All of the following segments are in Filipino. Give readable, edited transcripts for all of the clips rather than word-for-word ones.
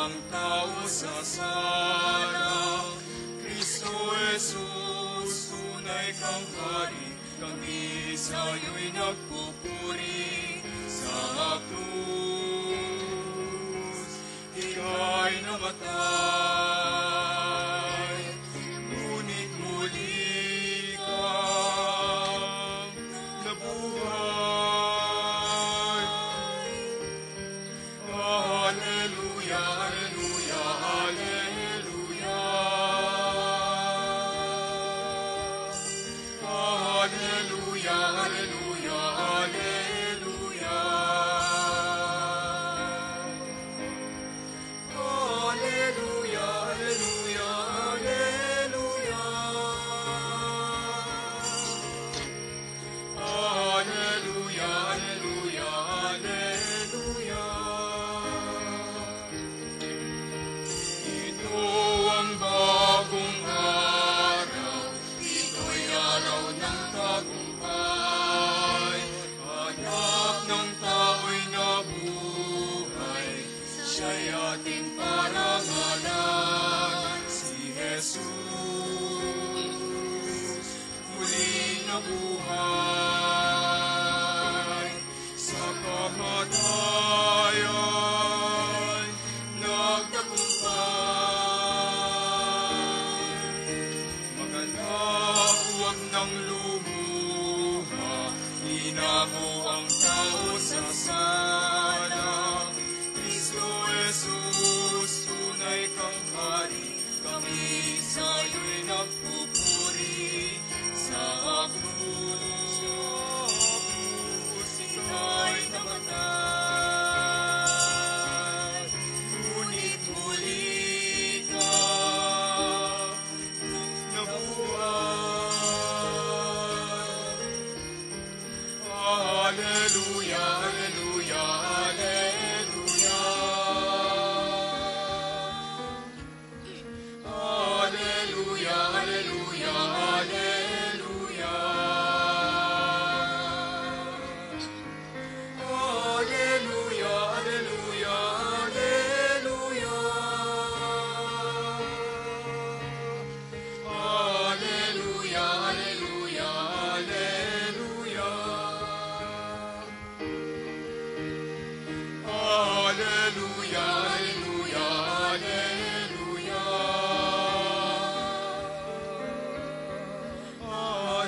ang tao sa sala. Kristo Jesus, tunay kang hari, kami sa'yo'y nagpupuri sa krus. Ika'y namatay, ngunit muli kang nabuhay. Hallelujah, hallelujah, hallelujah. Hallelujah, hallelujah, hallelujah. Hallelujah, hallelujah, hallelujah. Hallelujah, hallelujah, hallelujah. Ito ang bagong araw, ito'y araw ng tagumpay. Anak ng tao'y nabuhay, siya'y ating parangalan. Si Jesus muling nabuhay, sa kamatayan nagtagumpay. Maganak, huwag nang lumuha, inako ang tao sa sala. Kristo Jesus, tunay kang hari, kami sa'yo'y nagpupuri sa krus. Ika'y namatay, ngunit muli ka nabuhay. Hallelujah, hallelujah, hallelujah. Hallelujah, hallelujah, hallelujah. Hallelujah, hallelujah, hallelujah. Hallelujah, hallelujah, hallelujah. Hallelujah, hallelujah, hallelujah.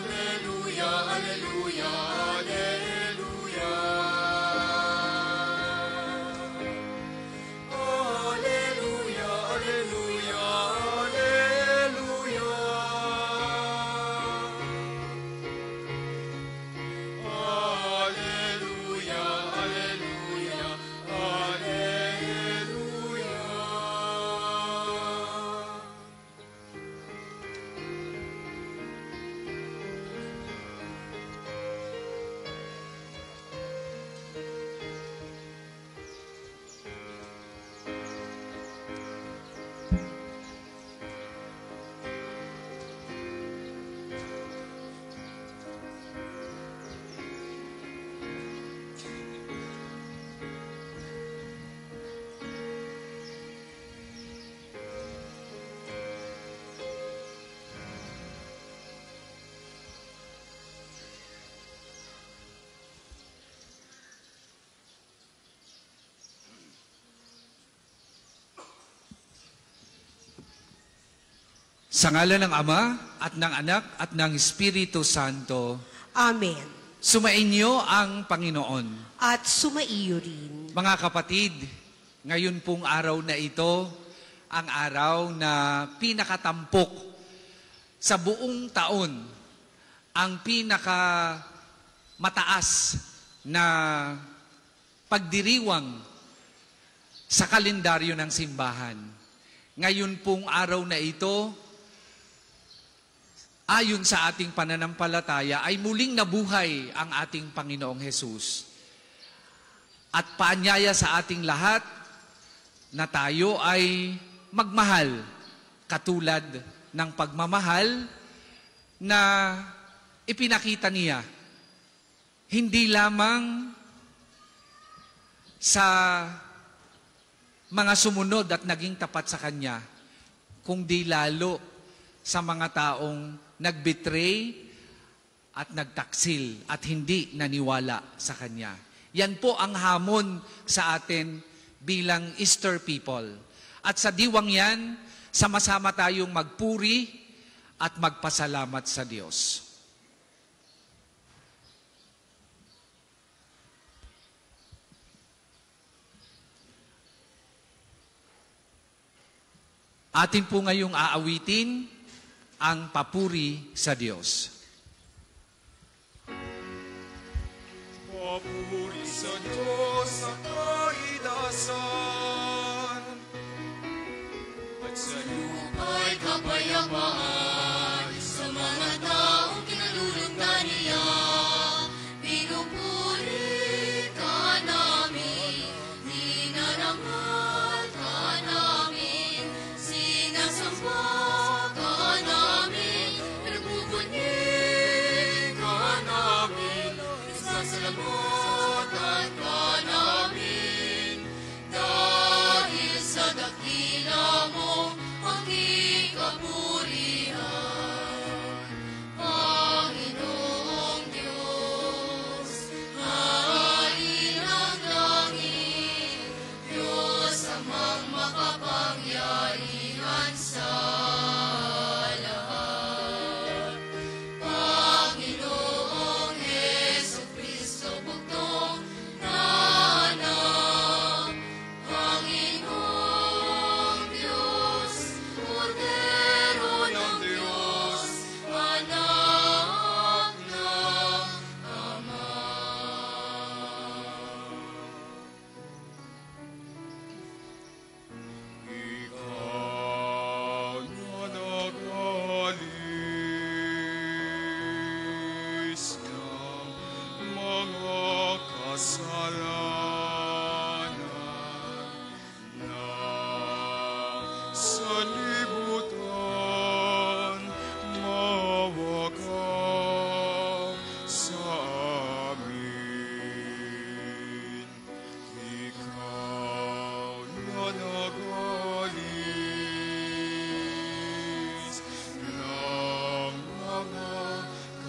Hallelujah, hallelujah, hallelujah. Hallelujah, hallelujah, hallelujah. Hallelujah, hallelujah, hallelujah. Sa ngalan ng Ama, at ng Anak, at ng Espiritu Santo. Amen. Sumainyo ang Panginoon. At sumaiyo rin. Mga kapatid, ngayon pong araw na ito, ang araw na pinakatampok sa buong taon, ang pinakamataas na pagdiriwang sa kalendaryo ng simbahan. Ngayon pong araw na ito, ayon sa ating pananampalataya, ay muling nabuhay ang ating Panginoong Hesus. At paanyaya sa ating lahat na tayo ay magmahal katulad ng pagmamahal na ipinakita niya. Hindi lamang sa mga sumunod at naging tapat sa Kanya, kundi lalo sa mga taong nagbetray at nagtaksil at hindi naniwala sa Kanya. Yan po ang hamon sa atin bilang Easter people. At sa diwang yan, sama-sama tayong magpuri at magpasalamat sa Diyos. Atin po ngayong aawitin ang papuri sa Diyos. Papuri sa Diyos sa kahidasan, at sa lupa'y kapayapaan, sa mga taong kinalulugdan niya. Pinupuri ka namin, dinarangal ka namin, sinasamba ka namin, pinagbubunyi ka namin, sasalamatan ka namin, dahil sa dakila mo aking kapurihan. Panginoong Diyos, Hari ng langit, Diyos amang makapangyarihan sa lahat. Panginoong Jesucristo, bugtong na anak, Panginoong Diyos, Kordero ng Diyos, anak ng Ama. Ikaw na nag-alis ng mga kasalanan na sa libutan, maawa ka sa amin. Ikaw na nag-alis ng mga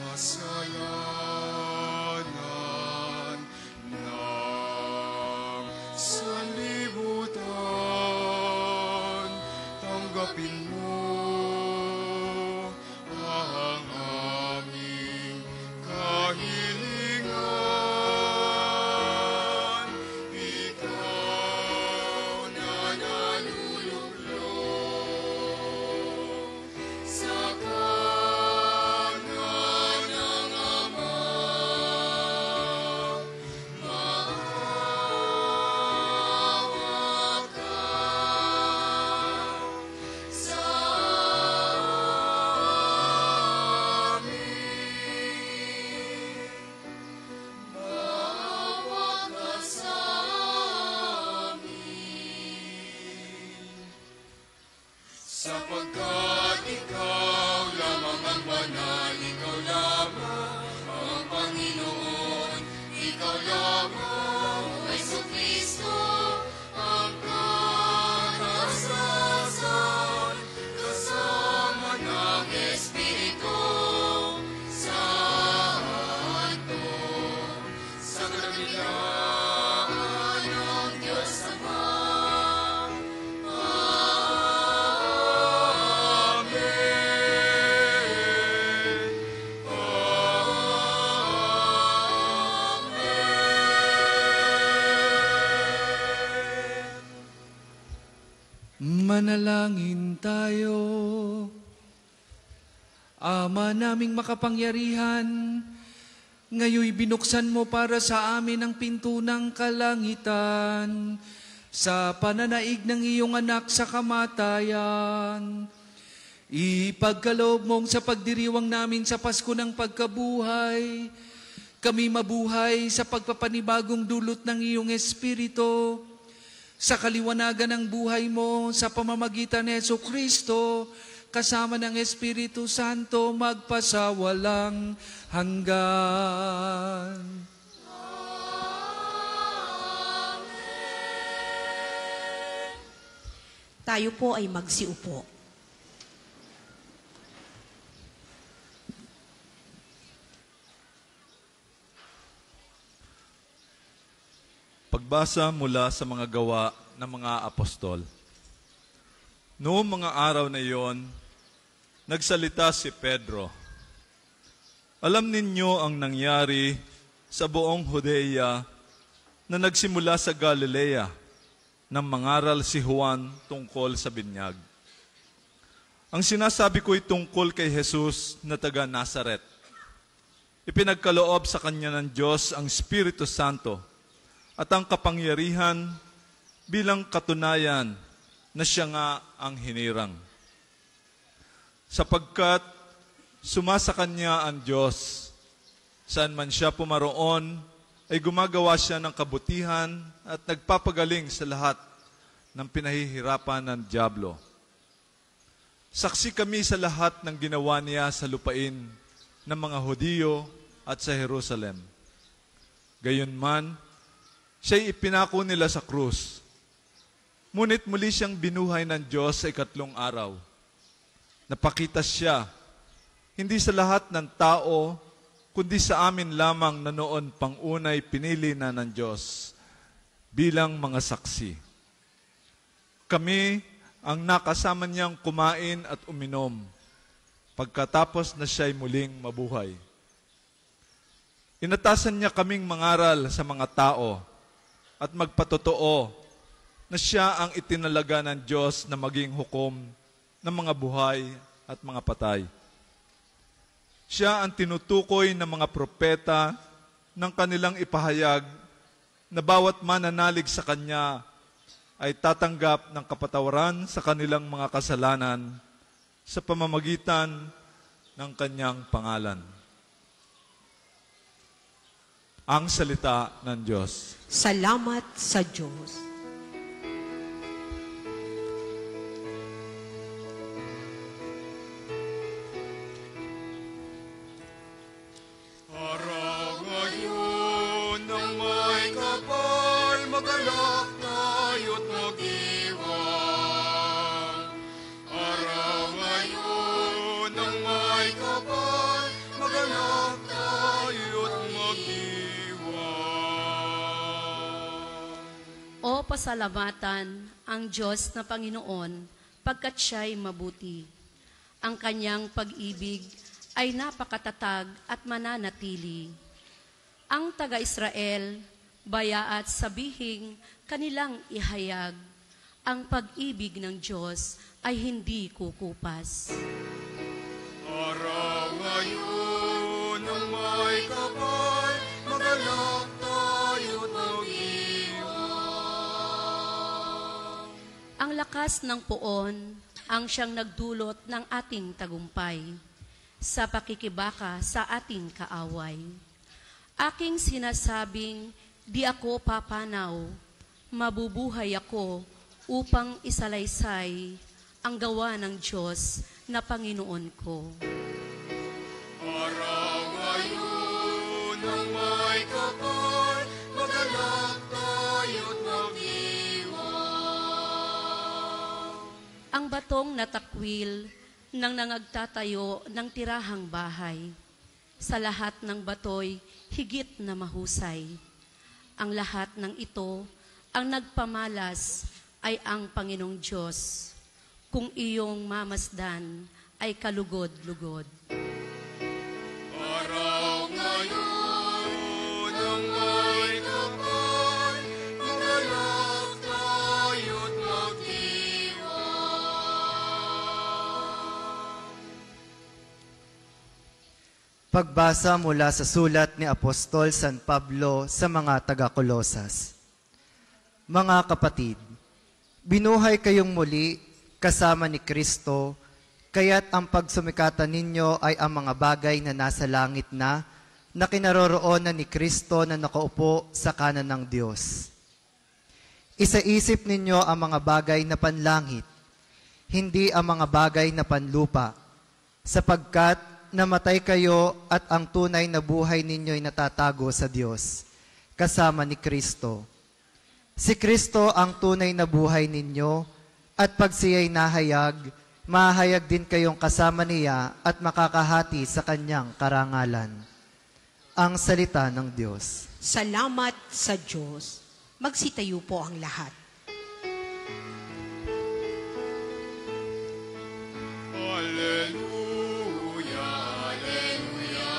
kasalanan ng sanlibutan, tanggapin mo ang aming kahilingan. Ikaw na naluluklok sa kanan ng Ama, maawa ka sa amin. Maawa ka sa amin. Sapagkat ikaw lamang ang banal, ikaw lamang ang Panginoon, ikaw lamang, Jesucristo, ang katasasan, kasama ng Espiritu Santo, sa kadakilaan ng Diyos Ama. Manalangin tayo. Ama naming makapangyarihan, ngayoy binuksan mo para sa amin ang pinto ng kalangitan sa pananaig ng iyong anak sa kamatayan. Ipagkaloob mong sa pagdiriwang namin sa Pasko ng pagkabuhay, kami mabuhay sa pagpapanibagong dulot ng iyong Espiritu, sa kaliwanagan ng buhay mo sa pamamagitan ni Jesucristo, kasama ng Espiritu Santo, magpasawalang hanggan. Tayo po ay magsiupo. Pagbasa mula sa mga gawa ng mga apostol. Noong mga araw na iyon, nagsalita si Pedro. Alam ninyo ang nangyari sa buong Judea na nagsimula sa Galilea nang mangaral si Juan tungkol sa binyag. Ang sinasabi ko'y tungkol kay Jesus na taga Nazaret. Ipinagkaloob sa kanya ng Diyos ang Espiritu Santo at ang kapangyarihan bilang katunayan na siya nga ang hinirang. Sapagkat sumasa kanya ang Diyos, saan man siya pumaroon, ay gumagawa siya ng kabutihan at nagpapagaling sa lahat ng pinahihirapan ng dyablo. Saksi kami sa lahat ng ginawa niya sa lupain ng mga Hudiyo at sa Jerusalem. Gayunman, siya'y ipinako nila sa krus. Ngunit muli siyang binuhay ng Diyos sa 3 araw. Napakita siya, hindi sa lahat ng tao, kundi sa amin lamang na noon pangunay pinili na ng Diyos bilang mga saksi. Kami ang nakasama niyang kumain at uminom pagkatapos na siya'y muling mabuhay. Inatasan niya kaming mangaral sa mga tao at magpatotoo na siya ang itinalaga ng Diyos na maging hukom ng mga buhay at mga patay. Siya ang tinutukoy ng mga propeta ng kanilang ipahayag na bawat mananalig sa Kanya ay tatanggap ng kapatawaran sa kanilang mga kasalanan sa pamamagitan ng Kanyang pangalan. Ang salita ng Diyos. Salamat sa Diyos. Araw ngayon ng may kapal, magalak tayo't mag-iwan. Araw ngayon ng may kapal, magalak tayo't mag-iwan. O pasalamatan ang Diyos na Panginoon pagkat siya'y mabuti. Ang kanyang pag-ibig ay napakatatag at mananatili. Ang taga-Israel, baya at sabihing kanilang ihayag, ang pag-ibig ng Diyos ay hindi kukupas. Araw ngayon ng may kapal, magalak tayo't mag-iwan. Ang lakas ng poon ang siyang nagdulot ng ating tagumpay sa pakikibaka sa ating kaaway. Aking sinasabing, di ako papanaw, mabubuhay ako upang isalaysay ang gawa ng Diyos na Panginoon ko. Araw ngayon ng may kapal, magalak tayo't mag-iwan. Ang batong natakwil nang nangagtatayo ng tirahang bahay. Sa lahat ng batoy, higit na mahusay. Ang lahat ng ito, ang nagpamalas ay ang Panginoong Diyos. Kung iyong mamasdan ay kalugod-lugod. Araw ngayon ng may kapal, magalak tayo't mag-iwan. Pagbasa mula sa sulat ni Apostol San Pablo sa mga taga-Kolosas. Mga kapatid, binuhay kayong muli kasama ni Kristo, kaya't ang pagsumikatan ninyo ay ang mga bagay na nasa langit na kinaroroonan ni Kristo na nakaupo sa kanan ng Diyos. Isaisip ninyo ang mga bagay na panlangit, hindi ang mga bagay na panlupa, sapagkat namatay kayo at ang tunay na buhay ninyo'y natatago sa Diyos, kasama ni Kristo. Si Kristo ang tunay na buhay ninyo, At pag siya'y nahayag, mahayag din kayong kasama niya at makakahati sa kanyang karangalan. Ang salita ng Diyos. Salamat sa Diyos. Magsitayo po ang lahat. Alleluia, alleluia,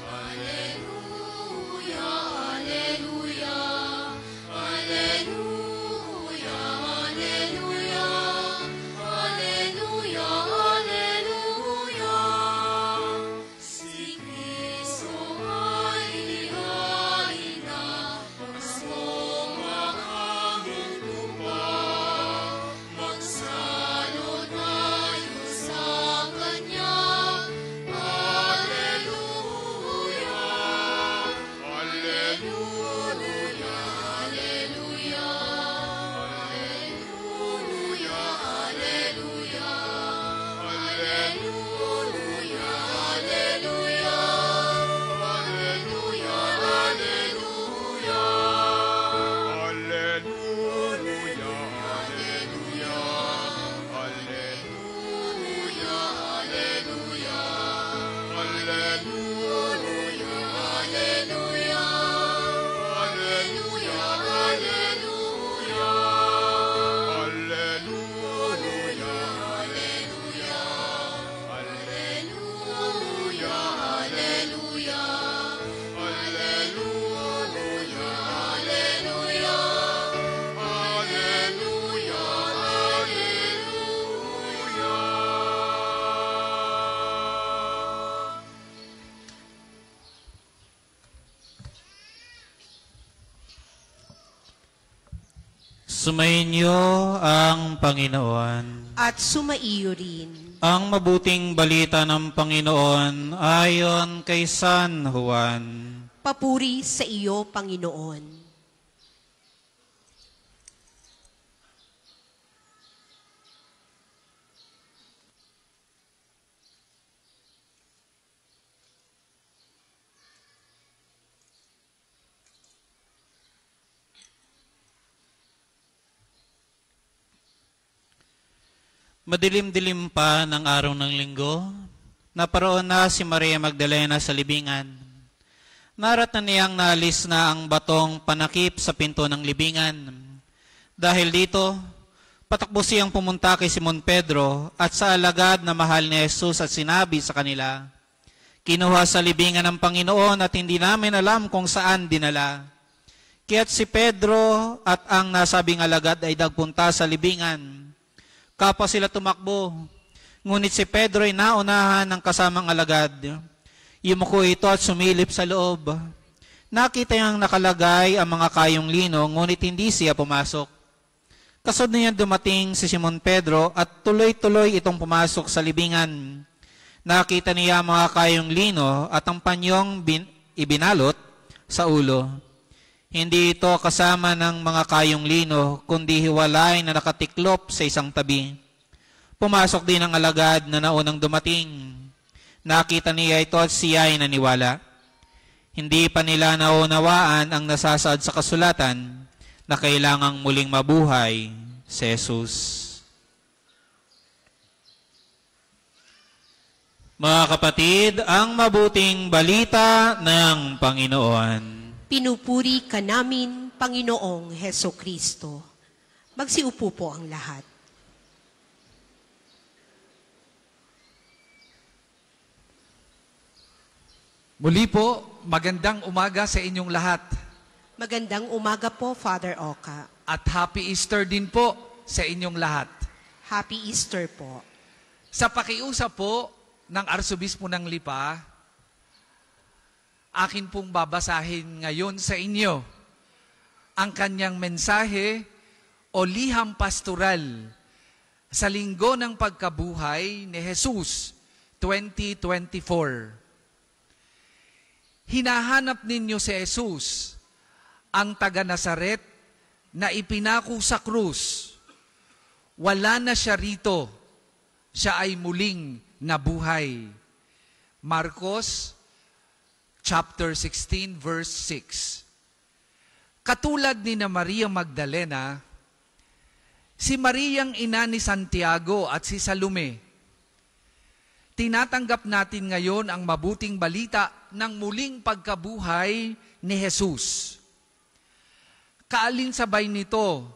alleluia, alleluia, alleluia, alleluia, alleluia, alleluia. Si Kristo ay lihain na, sumangahong lupa, magsalot tayo sa Kanya. Alleluia, alleluia, alleluia, alleluia, alleluia, alleluia, alleluia, alleluia, alleluia, alleluia, alleluia, alleluia, alleluia, alleluia, alleluia, alleluia, alleluia, alleluia, alleluia, Sumainyo ang Panginoon. At sumaiyo rin. Ang mabuting balita ng Panginoon ayon kay San Juan. Papuri sa iyo, Panginoon. Madilim-dilim pa ng araw ng linggo, naparoon na si Maria Magdalena sa libingan. Naratan niyang naalis na ang batong panakip sa pinto ng libingan. Dahil dito, patakbo siyang pumunta kay Simon Pedro at sa alagad na mahal ni Jesus at sinabi sa kanila, "Kinuha sa libingan ng Panginoon at hindi namin alam kung saan dinala." Kaya't si Pedro at ang nasabing alagad ay nagpunta sa libingan. Kapwa sila tumakbo, ngunit si Pedro ay naunahan ng kasamang alagad. Yumuko ito at sumilip sa loob. Nakita niyang nakalagay ang mga kayong lino, ngunit hindi siya pumasok. Kasunod niya dumating si Simon Pedro at tuloy-tuloy itong pumasok sa libingan. Nakita niya ang mga kayong lino at ang panyong ibinalot sa ulo. Hindi ito kasama ng mga kayong lino, kundi hiwalay na nakatiklop sa isang tabi. Pumasok din ang alagad na naunang dumating. Nakita niya ito at siya ay naniwala. Hindi pa nila naunawaan ang nasasaad sa kasulatan na kailangang muling mabuhay si Jesus. Mga kapatid, ang mabuting balita ng Panginoon. Pinupuri ka namin, Panginoong Heso Kristo. Magsiupo po ang lahat. Muli po, magandang umaga sa inyong lahat. Magandang umaga po, Father Oka. At Happy Easter din po sa inyong lahat. Happy Easter po. Sa pakiusap po ng Arsobispo ng Lipa, akin pong babasahin ngayon sa inyo ang kanyang mensahe o liham pastoral sa linggo ng pagkabuhay ni Jesus 2024. Hinahanap ninyo si Jesus, ang taga Nazaret na ipinako sa krus. Wala na siya rito, siya ay muling nabuhay. Marcos chapter 16, verse 6. Katulad ni na Maria Magdalena, Si Mariang ina ni Santiago at si Salome. Tinatanggap natin ngayon ang mabuting balita ng muling pagkabuhay ni Jesus. Kaalinsabay nito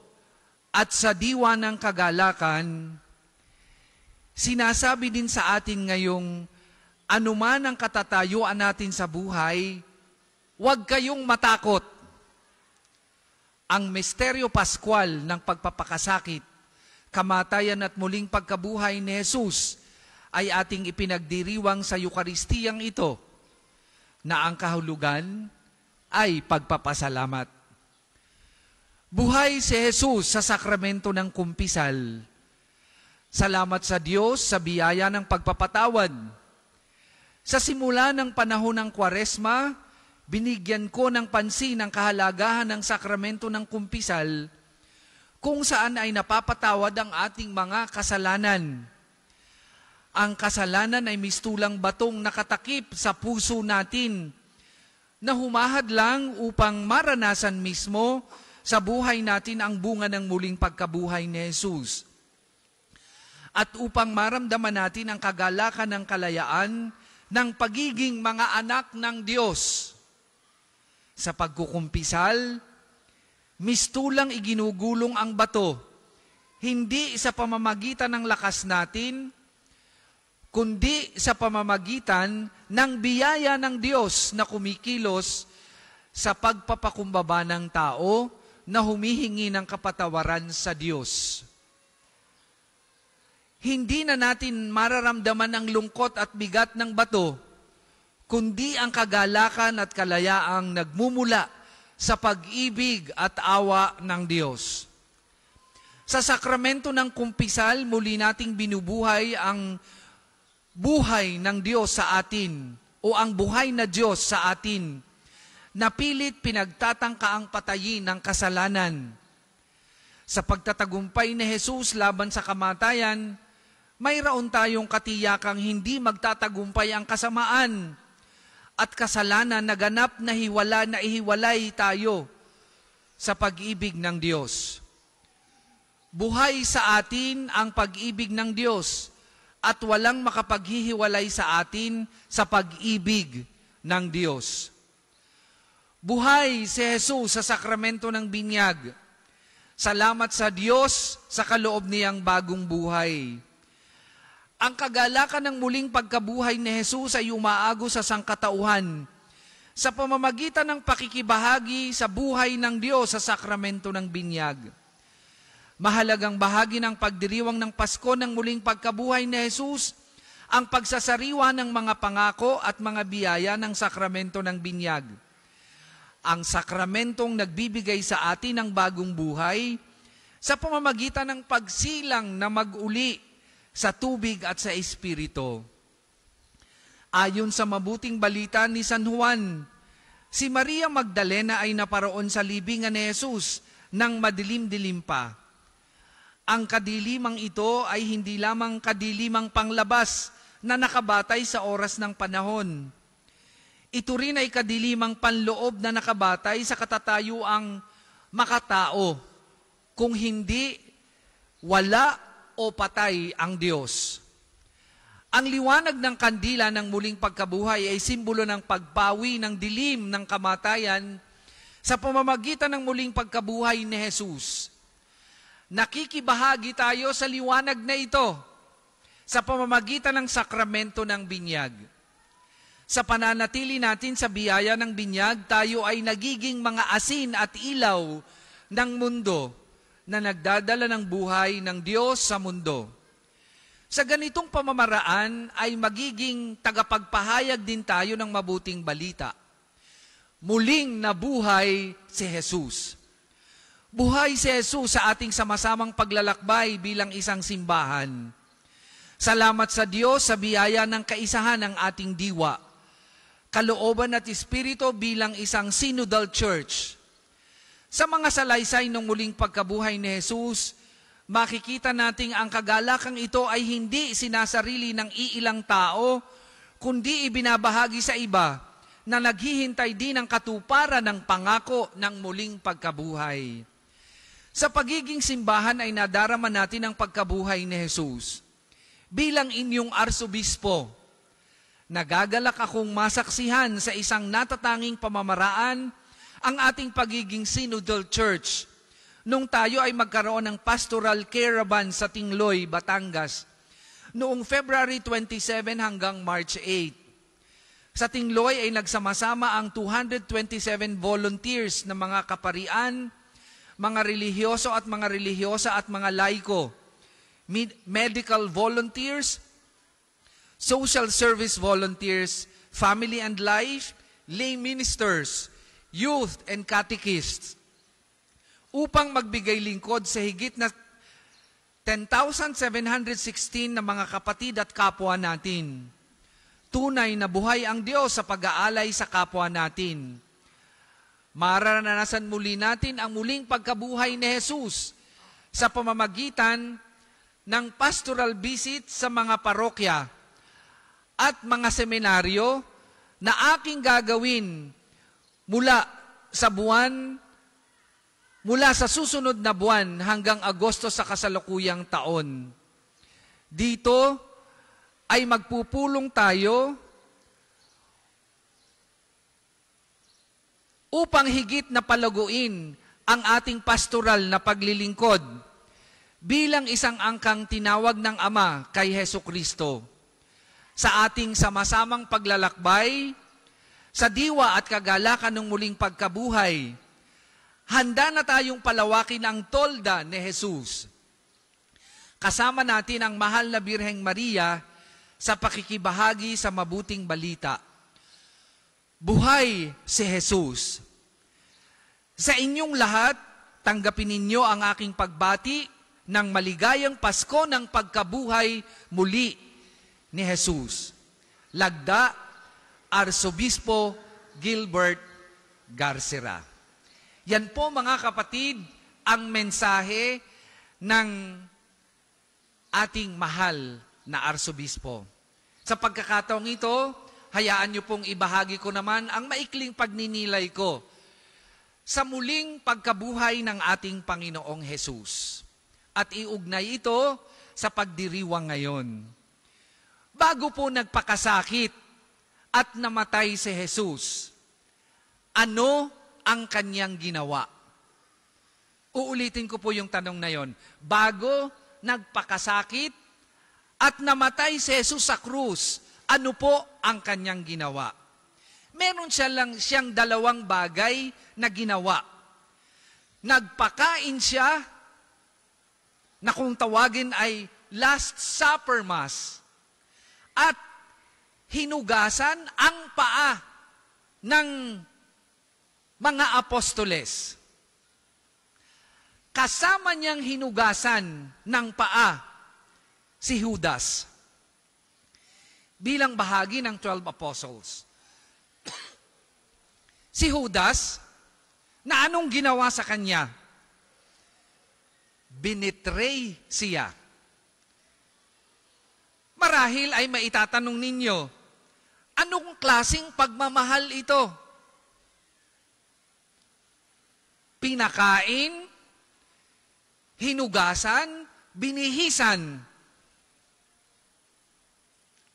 at sa diwa ng kagalakan, sinasabi din sa atin ngayong anuman ang katatayuan natin sa buhay, huwag kayong matakot. Ang misteryo paskwal ng pagpapakasakit, kamatayan at muling pagkabuhay ni Jesus ay ating ipinagdiriwang sa Eukaristiyang ito na ang kahulugan ay pagpapasalamat. Buhay si Jesus sa sakramento ng kumpisal. Salamat sa Diyos sa biyaya ng pagpapatawad. Sa simula ng panahon ng Kwaresma, binigyan ko ng pansin ang kahalagahan ng sakramento ng kumpisal kung saan ay napapatawad ang ating mga kasalanan. Ang kasalanan ay mistulang batong nakatakip sa puso natin na humahad lang upang maranasan mismo sa buhay natin ang bunga ng muling pagkabuhay ni Jesus. At upang maramdaman natin ang kagalakan ng kalayaan ng pagiging mga anak ng Diyos. Sa pagkukumpisal, mistulang iginugulong ang bato, hindi sa pamamagitan ng lakas natin, kundi sa pamamagitan ng biyaya ng Diyos na kumikilos sa pagpapakumbaba ng tao na humihingi ng kapatawaran sa Diyos. Hindi na natin mararamdaman ang lungkot at bigat ng bato, kundi ang kagalakan at kalayaang nagmumula sa pag-ibig at awa ng Diyos. Sa sakramento ng kumpisal, muli nating binubuhay ang buhay ng Diyos sa atin o ang buhay na Diyos sa atin na pilit pinagtatangka ang patayin ng kasalanan. Sa pagtatagumpay ni Jesus laban sa kamatayan, mayroon tayong katiyakang hindi magtatagumpay ang kasamaan at kasalanan na ganap na ihiwalay tayo sa pag-ibig ng Diyos. Buhay sa atin ang pag-ibig ng Diyos at walang makapaghihiwalay sa atin sa pag-ibig ng Diyos. Buhay si Jesus sa sakramento ng binyag. Salamat sa Diyos sa kaloob niyang bagong buhay. Ang kagalakan ng muling pagkabuhay ni Jesus ay umaago sa sangkatauhan sa pamamagitan ng pakikibahagi sa buhay ng Diyos sa sakramento ng binyag. Mahalagang bahagi ng pagdiriwang ng Pasko ng muling pagkabuhay ni Jesus ang pagsasariwa ng mga pangako at mga biyaya ng sakramento ng binyag. Ang sakramentong nagbibigay sa atin ng bagong buhay sa pamamagitan ng pagsilang na mag-uli sa tubig at sa Espiritu. Ayon sa mabuting balita ni San Juan, si Maria Magdalena ay naparoon sa libingan ni Jesus nang madilim-dilim pa. Ang kadilimang ito ay hindi lamang kadilimang panglabas na nakabatay sa oras ng panahon. Ito rin ay kadilimang panloob na nakabatay sa katatayuang makatao. Kung hindi, wala o patay ang Diyos. Ang liwanag ng kandila ng muling pagkabuhay ay simbolo ng pagpawi ng dilim ng kamatayan sa pamamagitan ng muling pagkabuhay ni Jesus. Nakikibahagi tayo sa liwanag na ito sa pamamagitan ng sakramento ng binyag. Sa pananatili natin sa biyaya ng binyag, tayo ay nagiging mga asin at ilaw ng mundo na nagdadala ng buhay ng Diyos sa mundo. Sa ganitong pamamaraan ay magiging tagapagpahayag din tayo ng mabuting balita. Muling nabuhay si Jesus. Buhay si Jesus sa ating sama-samang paglalakbay bilang isang simbahan. Salamat sa Diyos sa biyaya ng kaisahan ng ating diwa, kalooban at espiritu bilang isang synodal church. Sa mga salaysay ng muling pagkabuhay ni Jesus, makikita nating ang kagalakang ito ay hindi sinasarili ng iilang tao, kundi ibinabahagi sa iba na naghihintay din ng katuparan ng pangako ng muling pagkabuhay. Sa pagiging simbahan ay nadarama natin ang pagkabuhay ni Jesus. Bilang inyong arsobispo, nagagalak akong masaksihan sa isang natatanging pamamaraan ang ating pagiging synodal church nung tayo ay magkaroon ng pastoral caravan sa Tingloy, Batangas noong February 27 hanggang March 8. Sa Tingloy ay nagsama-sama ang 227 volunteers na mga kaparian, mga relihiyoso at mga relihiyosa at mga laiko, medical volunteers, social service volunteers, family and life, lay ministers, youth and catechists, upang magbigay lingkod sa higit na 10,716 na mga kapatid at kapwa natin. Tunay na buhay ang Diyos sa pag-aalay sa kapwa natin. Mararanasan muli natin ang muling pagkabuhay ni Jesus sa pamamagitan ng pastoral visit sa mga parokya at mga seminaryo na aking gagawin mula sa susunod na buwan hanggang Agosto sa kasalukuyang taon. Dito ay magpupulong tayo upang higit na palaguin ang ating pastoral na paglilingkod bilang isang angkang tinawag ng Ama kay Hesukristo. Sa ating sama-samang paglalakbay, sa diwa at kagalakan ng muling pagkabuhay, handa na tayong palawakin ang tolda ni Jesus. Kasama natin ang mahal na Birheng Maria sa pakikibahagi sa mabuting balita. Buhay si Jesus. Sa inyong lahat, tanggapin ninyo ang aking pagbati ng maligayang Pasko ng pagkabuhay muli ni Jesus. Lagda, Arsobispo Gilbert Garcera. Yan po mga kapatid, ang mensahe ng ating mahal na Arsobispo. Sa pagkakataong ito, hayaan niyo pong ibahagi ko naman ang maikling pagninilay ko sa muling pagkabuhay ng ating Panginoong Jesus. At iugnay ito sa pagdiriwang ngayon. Bago po nagpakasakit at namatay si Jesus, ano ang kanyang ginawa? Uulitin ko po yung tanong na yon. Bago nagpakasakit at namatay si Jesus sa krus, ano po ang kanyang ginawa? Meron siyang dalawang bagay na ginawa. Nagpakain siya na kung tawagin ay Last Supper Mass at hinugasan ang paa ng mga apostoles. Kasama niyang hinugasan ng paa si Judas bilang bahagi ng 12 apostles. Si Judas, na anong ginawa sa kanya? Binitray siya. Marahil ay maitatanong ninyo, anong klaseng pagmamahal ito? Pinakain, hinugasan, binihisan,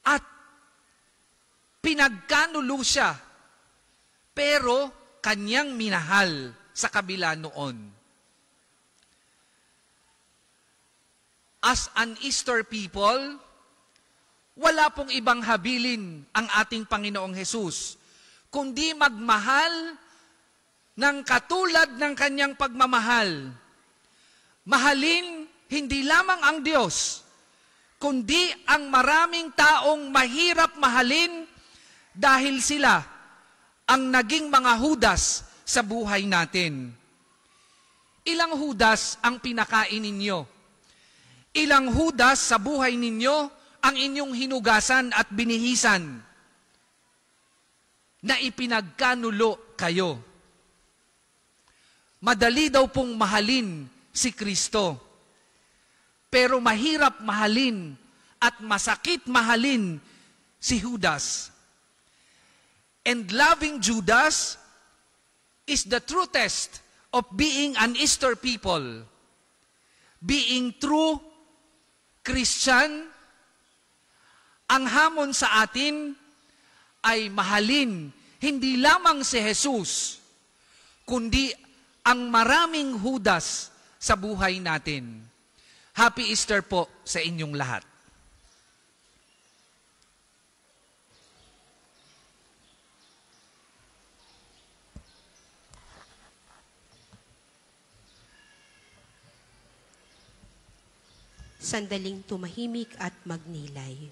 at pinagkanulo siya. Pero kanyang minahal sa kabila noon. As an Easter people, wala pong ibang habilin ang ating Panginoong Jesus, kundi magmahal ng katulad ng kanyang pagmamahal. Mahalin hindi lamang ang Diyos, kundi ang maraming taong mahirap mahalin dahil sila ang naging mga Judas sa buhay natin. Ilang Judas ang pinakain ninyo? Ilang Judas sa buhay ninyo ang inyong hinugasan at binihisan na ipinagkanulo kayo? Madali daw pong mahalin si Kristo, pero mahirap mahalin at masakit mahalin si Judas. And loving Judas is the true test of being an Easter people. Being true Christian, ang hamon sa atin ay mahalin hindi lamang si Jesus, kundi ang maraming Judas sa buhay natin. Happy Easter po sa inyong lahat. Sandaling tumahimik at magnilay.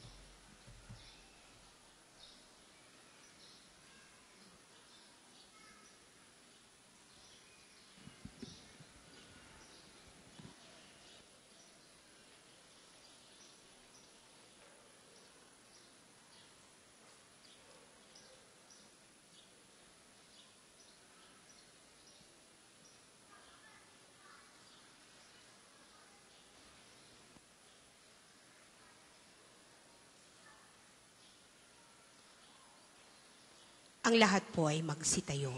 Ang lahat po ay magsitayo.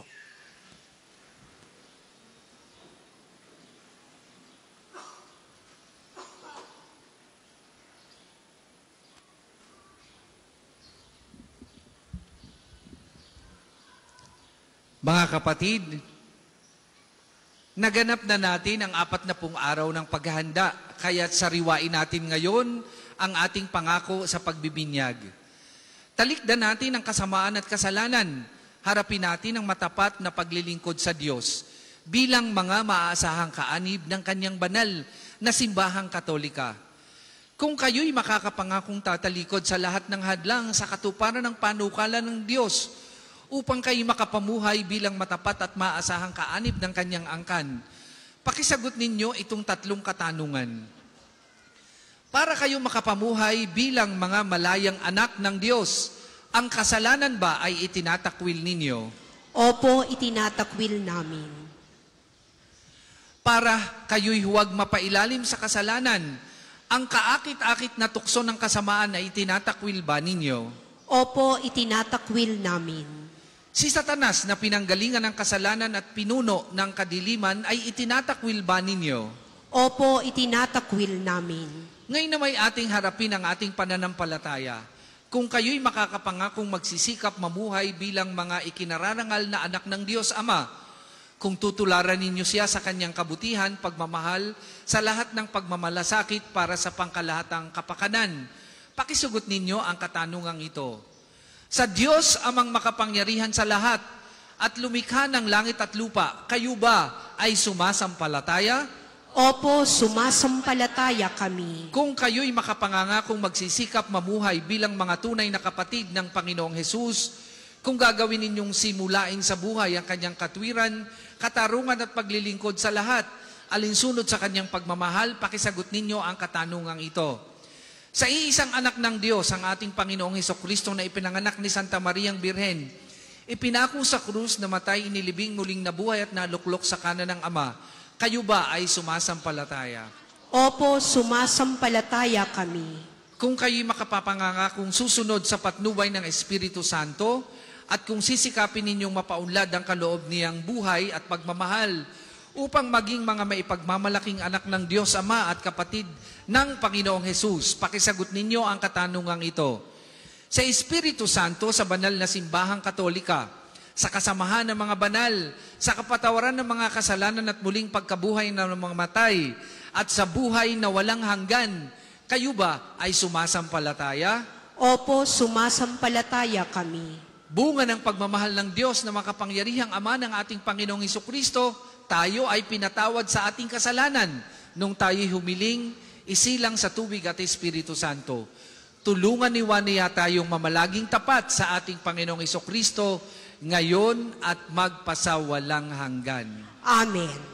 Mga kapatid, naganap na natin ang 40 araw ng paghahanda, kaya't sariwain natin ngayon ang ating pangako sa pagbibinyag. Talikdan natin ang kasamaan at kasalanan. Harapin natin ang matapat na paglilingkod sa Diyos bilang mga maaasahang kaanib ng kanyang banal na simbahang Katolika. Kung kayo'y makakapangakong tatalikod sa lahat ng hadlang sa katuparan ng panukala ng Diyos upang kayo makapamuhay bilang matapat at maaasahang kaanib ng kanyang angkan, pakisagot ninyo itong 3 katanungan. Para kayo makapamuhay bilang mga malayang anak ng Diyos, ang kasalanan ba ay itinatakwil ninyo? Opo, itinatakwil namin. Para kayo'y huwag mapailalim sa kasalanan, ang kaakit-akit na tukso ng kasamaan ay itinatakwil ba ninyo? Opo, itinatakwil namin. Si Satanas na pinanggalingan ng kasalanan at pinuno ng kadiliman ay itinatakwil ba ninyo? Opo, itinatakwil namin. Ngayon na may ating harapin ang ating pananampalataya. Kung kayo'y makakapangakong magsisikap mamuhay bilang mga ikinararangal na anak ng Diyos Ama, kung tutularan ninyo siya sa kanyang kabutihan, pagmamahal, sa lahat ng pagmamalasakit para sa pangkalahatang kapakanan, pakisugot ninyo ang katanungang ito. Sa Diyos amang makapangyarihan sa lahat at lumikha ng langit at lupa, kayo ba ay sumasampalataya? Opo, sumasampalataya kami. Kung kayo'y makapangangakong magsisikap mamuhay bilang mga tunay na kapatid ng Panginoong Hesus, kung gagawin ninyong simulain sa buhay ang kanyang katwiran, katarungan at paglilingkod sa lahat, alinsunod sa kanyang pagmamahal, pakisagot ninyo ang katanungang ito. Sa iisang anak ng Diyos, ang ating Panginoong Hesukristo na ipinanganak ni Santa Mariang Birhen, ipinako sa krus na matay, inilibing, muling nabuhay at naluklok sa kanan ng Ama, kayo ba ay sumasampalataya? Opo, sumasampalataya kami. Kung kayo'y makapapangangakong susunod sa patnubay ng Espiritu Santo at kung sisikapin ninyong mapaunlad ang kaloob niyang buhay at pagmamahal upang maging mga maipagmamalaking anak ng Diyos Ama at kapatid ng Panginoong Hesus, pakisagot ninyo ang katanungang ito. Sa Espiritu Santo, sa banal na simbahang Katolika, sa kasamahan ng mga banal, sa kapatawaran ng mga kasalanan at muling pagkabuhay ng mga matay, at sa buhay na walang hanggan, kayo ba ay sumasampalataya? Opo, sumasampalataya kami. Bunga ng pagmamahal ng Diyos na makapangyarihang Ama ng ating Panginoong Hesukristo, tayo ay pinatawad sa ating kasalanan nung tayo'y humiling, isilang sa tubig at Espiritu Santo. Tulungan niya tayong mamalaging tapat sa ating Panginoong Hesukristo, ngayon at magpasawalang hanggan. Amen.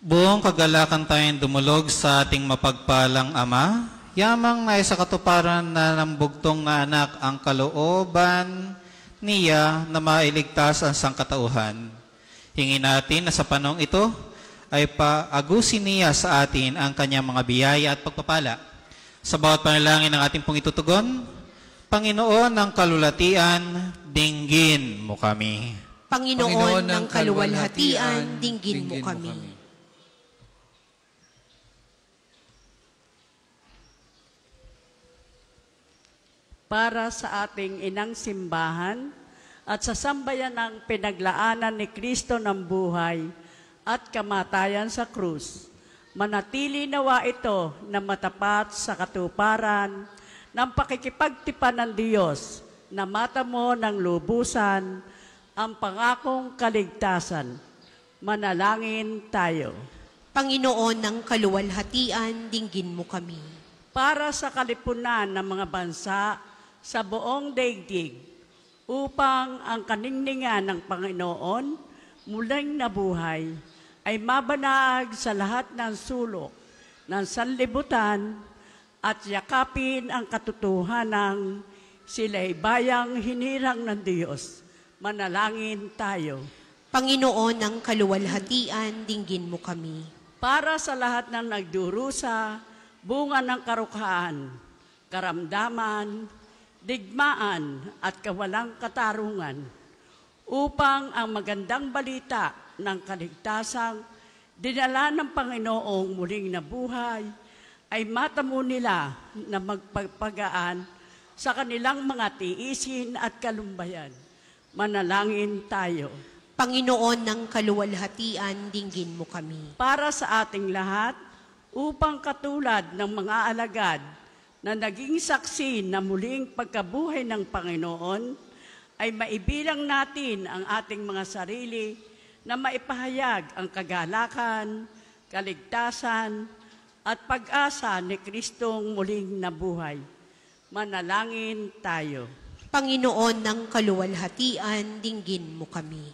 Buong kagalakan tayong dumulog sa ating mapagpalang Ama, yamang na sa katuparan na ng bugtong na anak ang kalooban niya na mailigtas ang sangkatauhan. Hingin natin na sa panahong ito ay paagusin niya sa atin ang kanyang mga biyaya at pagpapala. Sa bawat panalangin ng ating pong itutugon, Panginoon ng kalulatian, dinggin mo kami. Panginoon ng kaluwalhatian, dinggin mo kami. Para sa ating inang simbahan at sa sambayan ng pinaglaanan ni Kristo ng buhay at kamatayan sa krus, manatili nawa ito na matapat sa katuparan ng pakikipagtipan ng Diyos na matamo ng lubusan ang pangakong kaligtasan. Manalangin tayo. Panginoon ng kaluwalhatian, dinggin mo kami. Para sa kalipunan ng mga bansa sa buong daigdig, upang ang kaningningan ng Panginoon muling nabuhay ay mabanag sa lahat ng sulok ng sanlibutan at yakapin ang katotohanan sila'y bayang hinirang ng Diyos. Manalangin tayo. Panginoon ng kaluwalhatian, dinggin mo kami. Para sa lahat ng nagdurusa, bunga ng karukhaan, karamdaman, digmaan at kawalang katarungan, upang ang magandang balita ng kaligtasang dinala ng Panginoong muling nabuhay ay matamo nila na magpagpagaan sa kanilang mga tiisin at kalumbayan. Manalangin tayo. Panginoon ng kaluwalhatian, dinggin mo kami. Para sa ating lahat, upang katulad ng mga alagad na naging saksi na muling pagkabuhay ng Panginoon, ay maibilang natin ang ating mga sarili na maipahayag ang kagalakan, kaligtasan, at pag-asa ni Kristong muling nabuhay. Manalangin tayo. Panginoon ng kaluwalhatian, dinggin mo kami.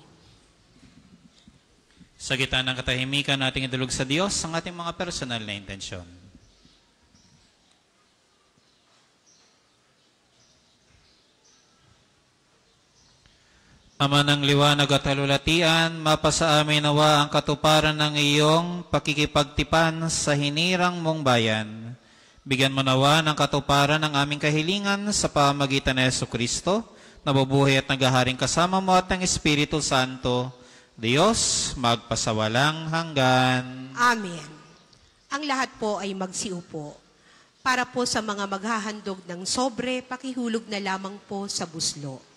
Sa gitna ng katahimikan nating idulog sa Diyos ang ating mga personal na intensyon. Ama ng liwanag at kalulatian, mapasa amin nawa ang katuparan ng iyong pakikipagtipan sa hinirang mong bayan. Bigyan mo nawa ng katuparan ng aming kahilingan sa pamagitan ng Jesucristo, na bubuhay at naghaharing kasama mo at ng Espiritu Santo, Diyos, magpasawalang hanggan. Amen. Ang lahat po ay magsiupo. Para po sa mga maghahandog ng sobre, pakihulog na lamang po sa buslo.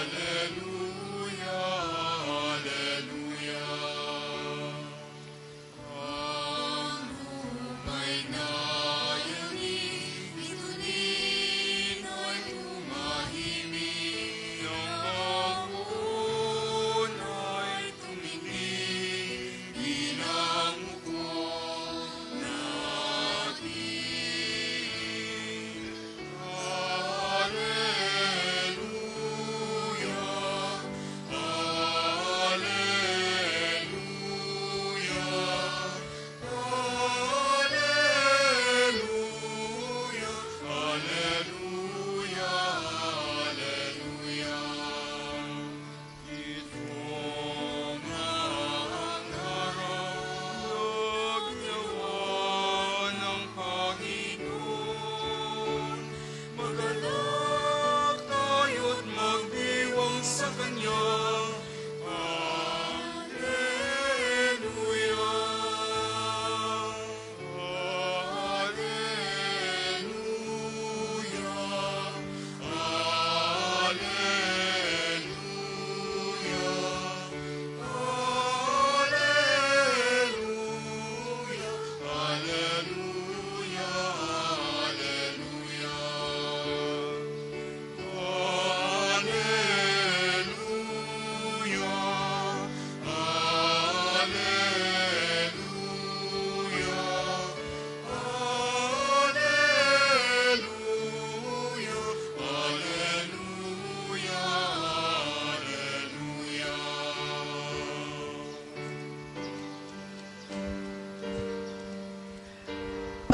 Hallelujah, hallelujah.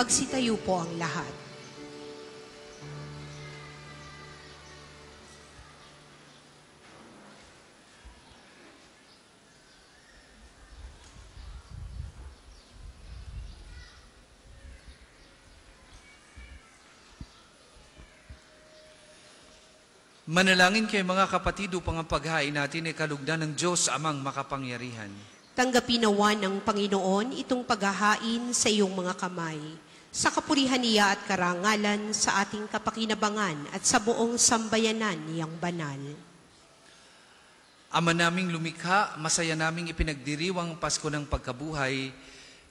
Magsitayo po ang lahat. Manalangin kayo mga kapatid upang ang paghain natin ay kalugdan ng Diyos amang makapangyarihan. Tanggapin nawa ng Panginoon itong paghahain sa iyong mga kamay, sa kapurihan niya at karangalan sa ating kapakinabangan at sa buong sambayanan niyang banal. Ama naming lumikha, masaya naming ipinagdiriwang Pasko ng pagkabuhay.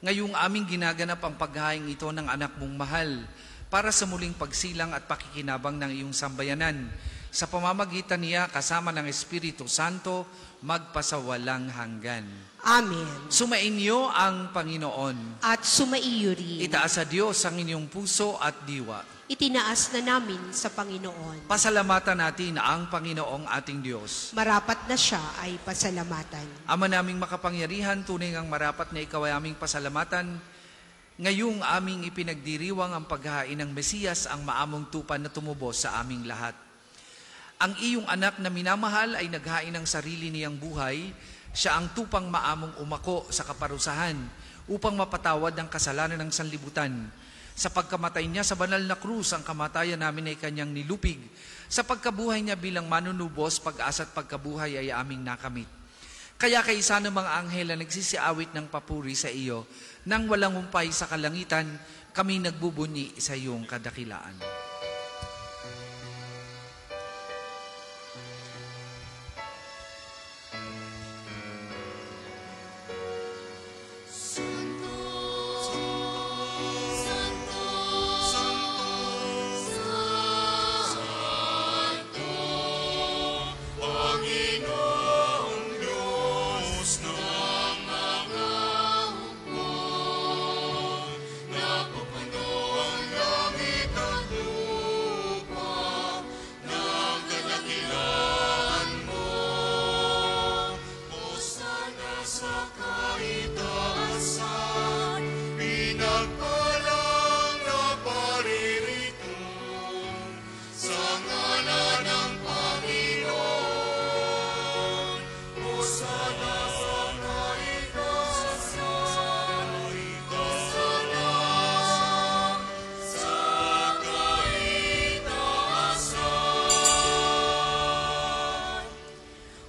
Ngayong aming ginaganap ang paghahain ito ng anak mong mahal para sa muling pagsilang at pakikinabang ng iyong sambayanan. Sa pamamagitan niya, kasama ng Espiritu Santo, magpasawalang hanggan. Amen. Sumainyo ang Panginoon. At sumaiyo rin. Itaas sa Diyos ang inyong puso at diwa. Itinaas na namin sa Panginoon. Pasalamatan natin ang Panginoong ating Diyos. Marapat na siya ay pasalamatan. Ama naming makapangyarihan, tunay ngang marapat na ikaw ay aming pasalamatan. Ngayong aming ipinagdiriwang ang paghahain ng Mesiyas, ang maamong tupan na tumubos sa aming lahat. Ang iyong anak na minamahal ay naghain ng sarili niyang buhay. Siya ang tupang maamong umako sa kaparusahan upang mapatawad ang kasalanan ng sanlibutan. Sa pagkamatay niya sa banal na krus, ang kamatayan namin ay kanyang nilupig. Sa pagkabuhay niya bilang manunubos, pag-asa at pagkabuhay ay aming nakamit. Kaya kaisa ng mga anghel na nagsisiawit ng papuri sa iyo, nang walang humpay sa kalangitan, kami nagbubunyi sa iyong kadakilaan.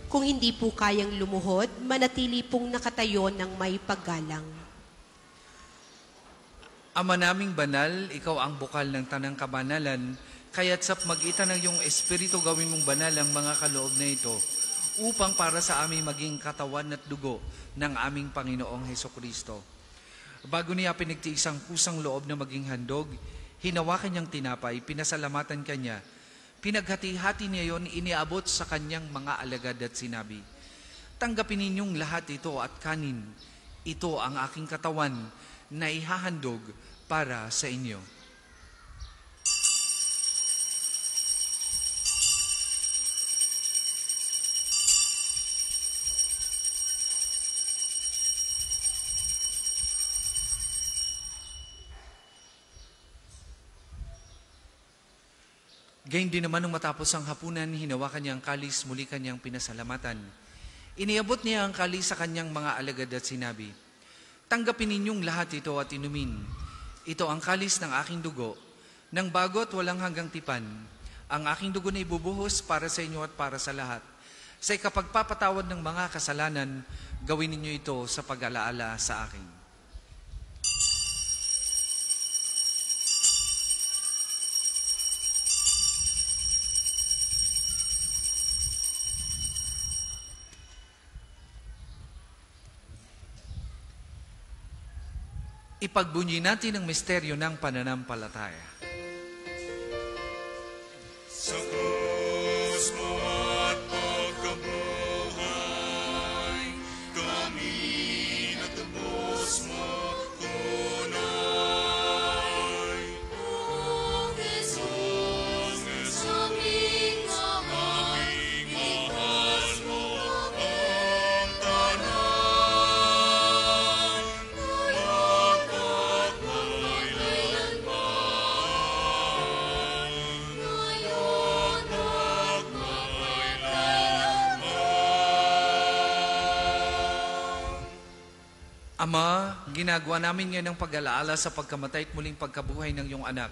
Kung hindi po kayang lumuhod, manatili pong nakatayo ng may paggalang. Ama naming banal, ikaw ang bukal ng tanang kabanalan, kaya't sa magitan ng iyong Espiritu gawin mong banal ang mga kaloob na ito, upang para sa aming maging katawan at dugo ng aming Panginoong Hesukristo. Bago niya pinagtiis ang kusang loob na maging handog, hinawakan niyang tinapay, pinasalamatan kanya, pinaghati-hati niya yon, iniabot sa kanyang mga alagad at sinabi, "Tanggapin ninyong lahat ito at kanin. Ito ang aking katawan na ihahandog para sa inyo." Gayun din naman nung matapos ang hapunan, hinawakan niya ang kalis, muli kanyang pinasalamatan. Iniabot niya ang kalis sa kanyang mga alagad at sinabi, "Tanggapin ninyong lahat ito at inumin. Ito ang kalis ng aking dugo, ng bago at walang hanggang tipan. Ang aking dugo na ibubuhos para sa inyo at para sa lahat. Sa ikapagpapatawad ng mga kasalanan, gawin ninyo ito sa pag-alaala sa akin." Ipagbunyi natin ang misteryo ng pananampalataya. Sa krus mo at pagkabuhay, kami natubos mo kunay. O Jesus, aming mahal mo ang tanan. Magpapagpapay Ama, ginagawa namin ngayon ang pag-alaala sa pagkamatay at muling pagkabuhay ng iyong anak.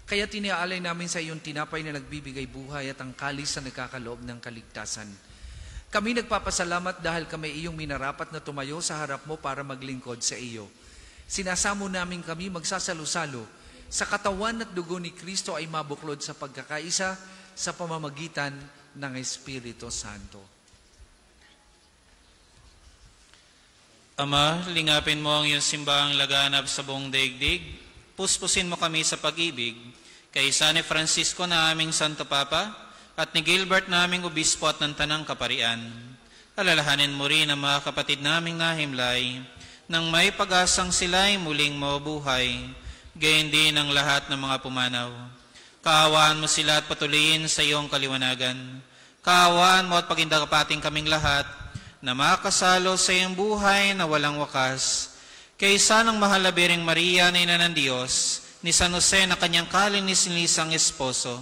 Kaya tiniaalay namin sa iyong tinapay na nagbibigay buhay at ang kalis na nagkakaloob ng kaligtasan. Kami nagpapasalamat dahil kami iyong minarapat na tumayo sa harap mo para maglingkod sa iyo. Sinasamo namin kami magsasalo-salo sa katawan at dugo ni Kristo ay mabuklod sa pagkakaisa sa pamamagitan ng Espiritu Santo. Ama, lingapin mo ang iyong simbahang laganap sa buong daigdig. Puspusin mo kami sa pag-ibig. Kay San Francisco na aming Santo Papa at ni Gilbert na aming Obispo at ng Tanang Kaparian. Alalahanin mo rin ang mga kapatid naming nahimlay nang may pag-asang sila'y muling mabuhay, gayon din ang lahat ng mga pumanaw. Kaawaan mo sila at patuloyin sa iyong kaliwanagan. Kaawaan mo at pagindakapating kaming lahat na makasalo sa iyong buhay na walang wakas. Kaysa ng mahal na Birheng Maria na ina ng Diyos, ni San Jose na kanyang kalinis-lisang esposo,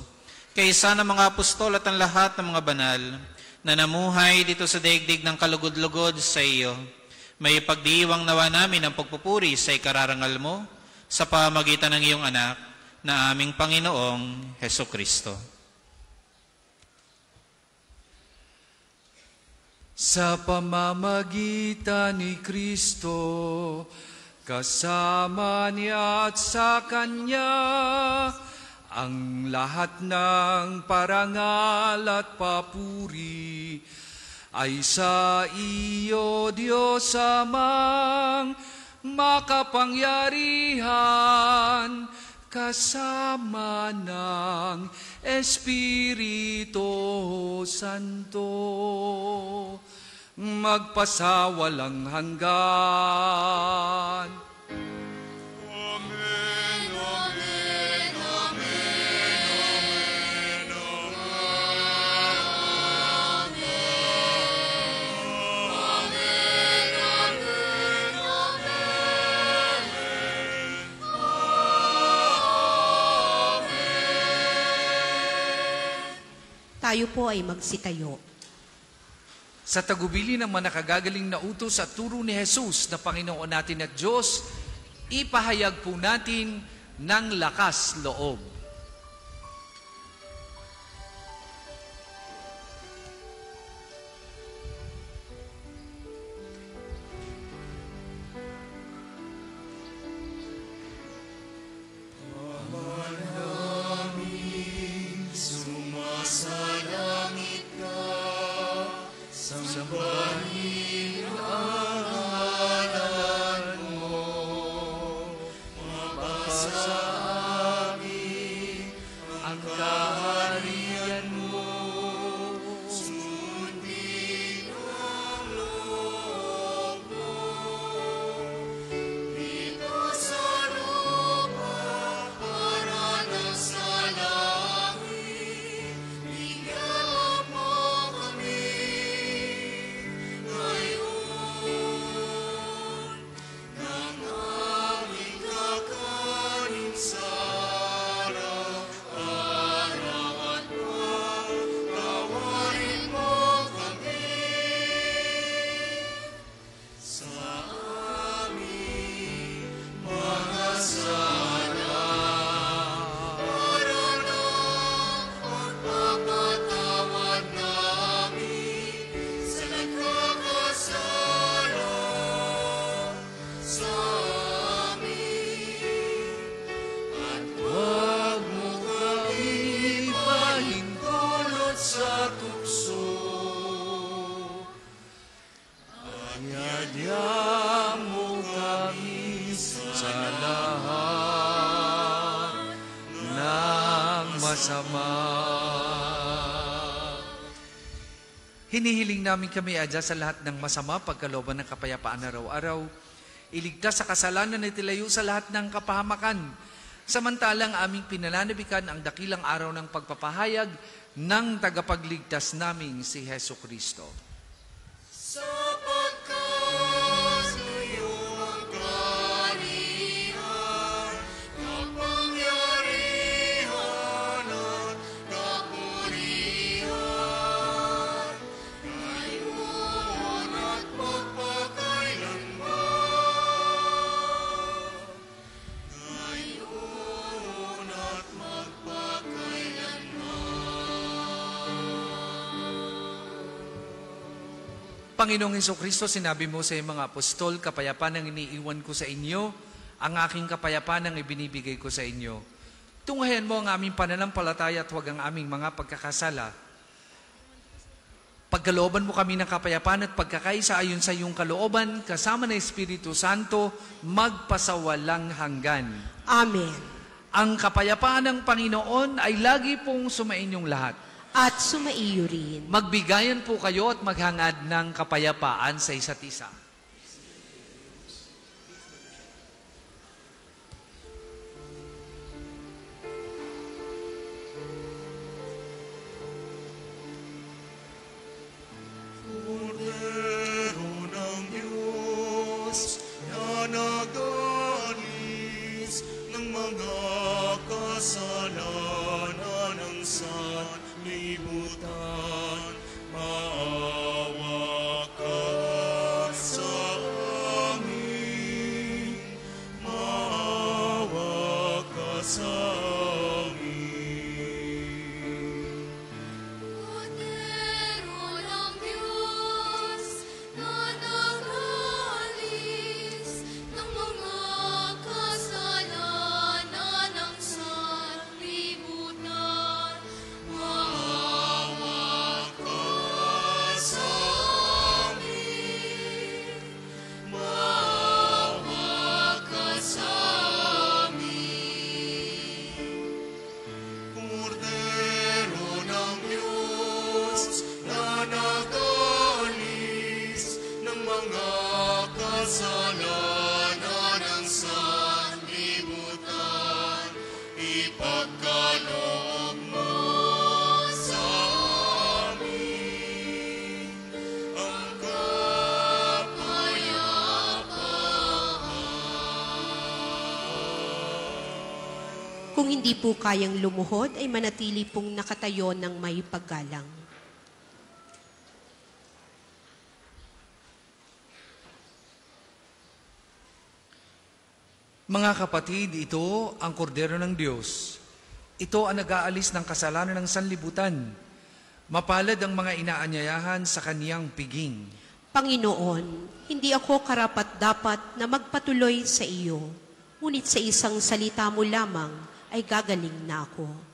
kaysa ng mga apostol at ang lahat ng mga banal na namuhay dito sa daigdig ng kalugod-lugod sa iyo, may pagdiwang nawa namin ang pagpupuri sa ikararangal mo sa pamagitan ng iyong anak na aming Panginoong Heso Kristo. Sa pamamagitan ni Kristo, kasama niya at sa Kanya, ang lahat ng parangal at papuri ay sa iyo, Diyos Amang makapangyarihan, kasama ng Espiritu Santo, magpasawalang hanggan. Amen, amen, amen, Tayo po ay magsitayo. Sa tagubili ng manakagagaling na utos at turo ni Jesus na Panginoon natin at Diyos, ipahayag po natin ng lakas loob. Hinihiling namin kami adya sa lahat ng masama, pagkalooban ng kapayapaan araw-araw, iligtas sa kasalanan at ilayo sa lahat ng kapahamakan. Samantalang aming pinananabikan ang dakilang araw ng pagpapahayag ng tagapagligtas naming si Heso Kristo. sapagkat iyong kaharian, kapangyarihan at kapurihan, ngayon at magpakailanman. Panginoong Hesukristo, sinabi mo sa iyong mga apostol, kapayapaan ang iniiwan ko sa inyo, ang aking kapayapaan ang ibinibigay ko sa inyo. Tunghayan mo ang aming pananampalataya at huwag ang aming mga pagkakasala. Pagkalooban mo kami ng kapayapaan at pagkakaisa ayon sa iyong kalooban, kasama ng Espiritu Santo, magpasawalang hanggan. Amen. Ang kapayapaan ng Panginoon ay lagi pong sumainyong lahat. At sumaiyo rin. Magbigayan po kayo at maghangad ng kapayapaan sa isa't isa. Kordero ng Diyos na nagalis ng mga kasalanan ng sanlibutan, maawa ka sa amin, maawa ka sa amin. Kordero ng Diyos na nagalis ng mga kasalanan ng sanlibutan, maawa ka sa amin, maawa ka sa amin. Kordero ng Diyos na nagalis ng mga kasalanan ng sanlibutan, ipagkaloob mo sa amin ang kapayapaan. Kung hindi po kayang lumuhod, ay manatili pong nakatayo ng may paggalang. Mga kapatid, ito ang kordero ng Diyos. Ito ang nag-aalis ng kasalanan ng sanlibutan. Mapalad ang mga inaanyayahan sa kaniyang piging. Panginoon, hindi ako karapat-dapat na magpatuloy sa iyo, ngunit sa isang salita mo lamang ay gagaling na ako.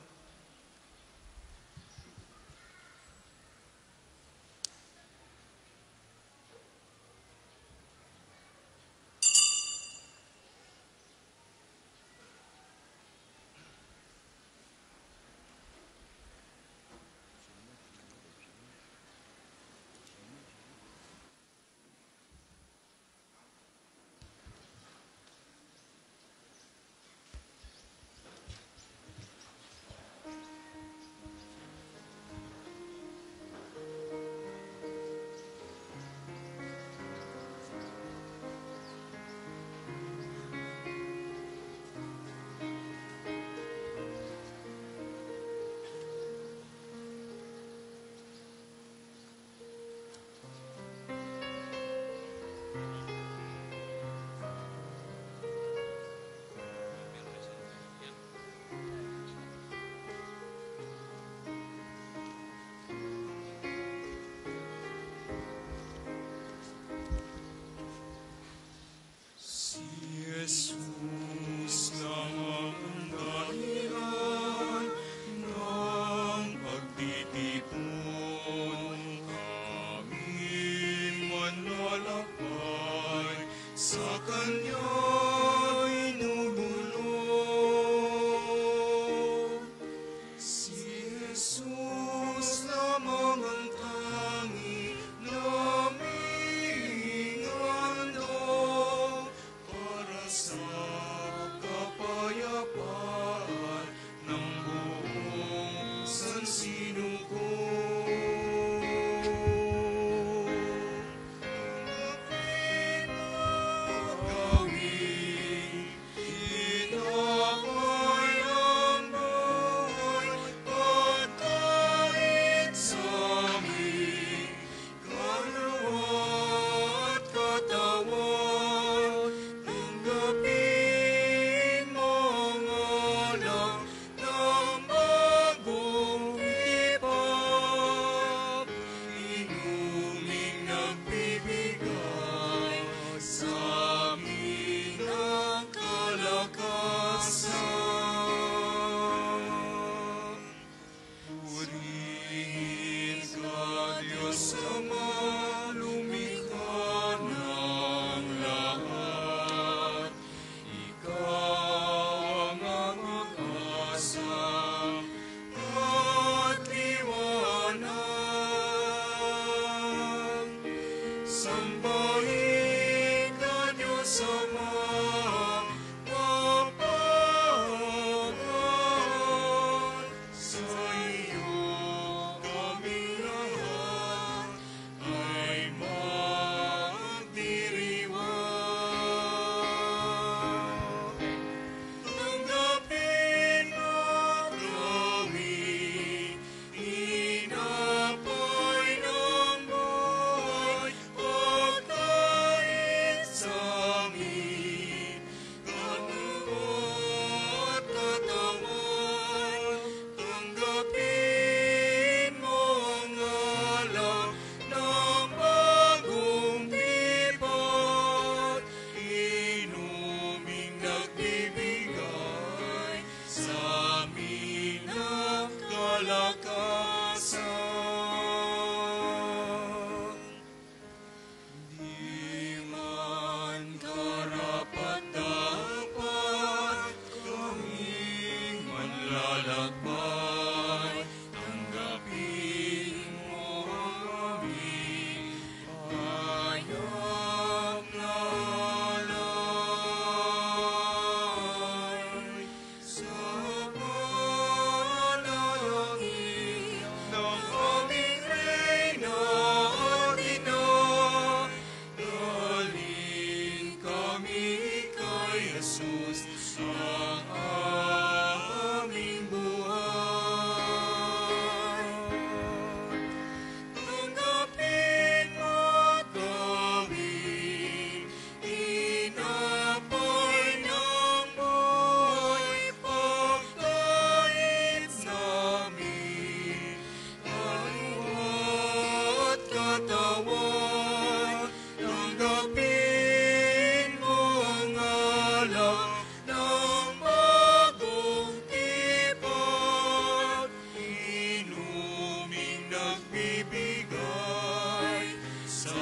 kay Jesus ang aming buhay. Tanggapin mo kami, tinapay ng buhay, pagkait namin, at katawan. Tanggapin mo ang alak ng bagong tipan, inuming nagbibigay sa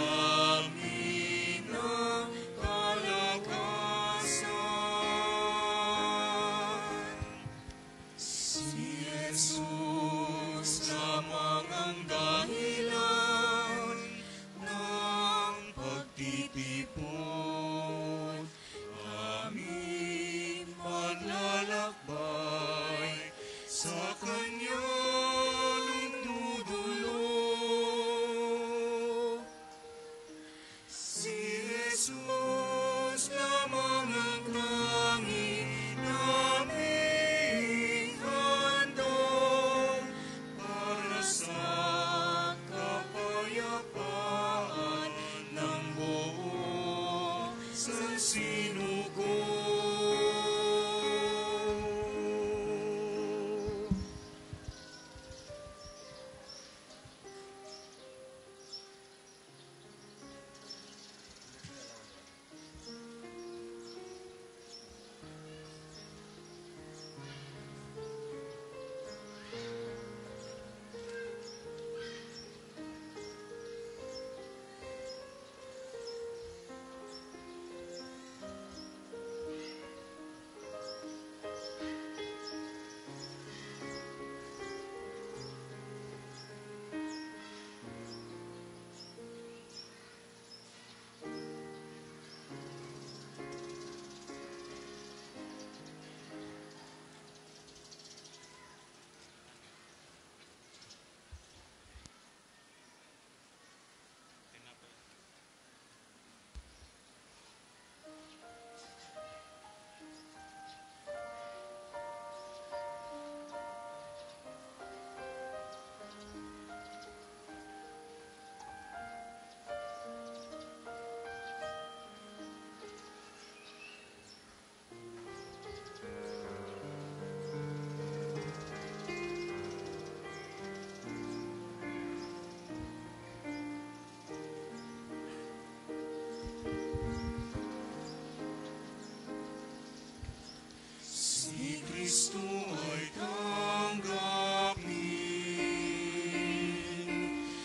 amin ng kalakasan. Si Jesus lamang ang dahilan ng pagtitipon, aming paglalakbay sa Kanyang tutulong. Si Jesus lamang ang tanging naming handog para sa kapayapaan ng buong sansinugo. Si Kristo ay tanggapin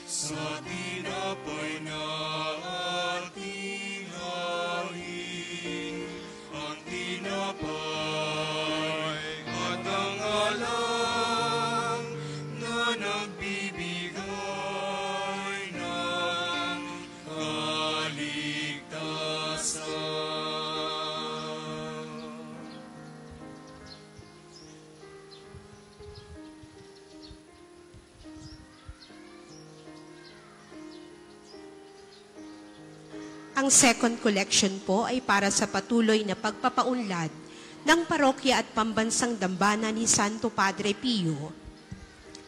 sa tinapay na ating hain, ang tinapay at ang alam na nagbibigay ng kaligtasan. Ang second collection po ay para sa patuloy na pagpapaunlad ng parokya at pambansang dambana ni Santo Padre Pio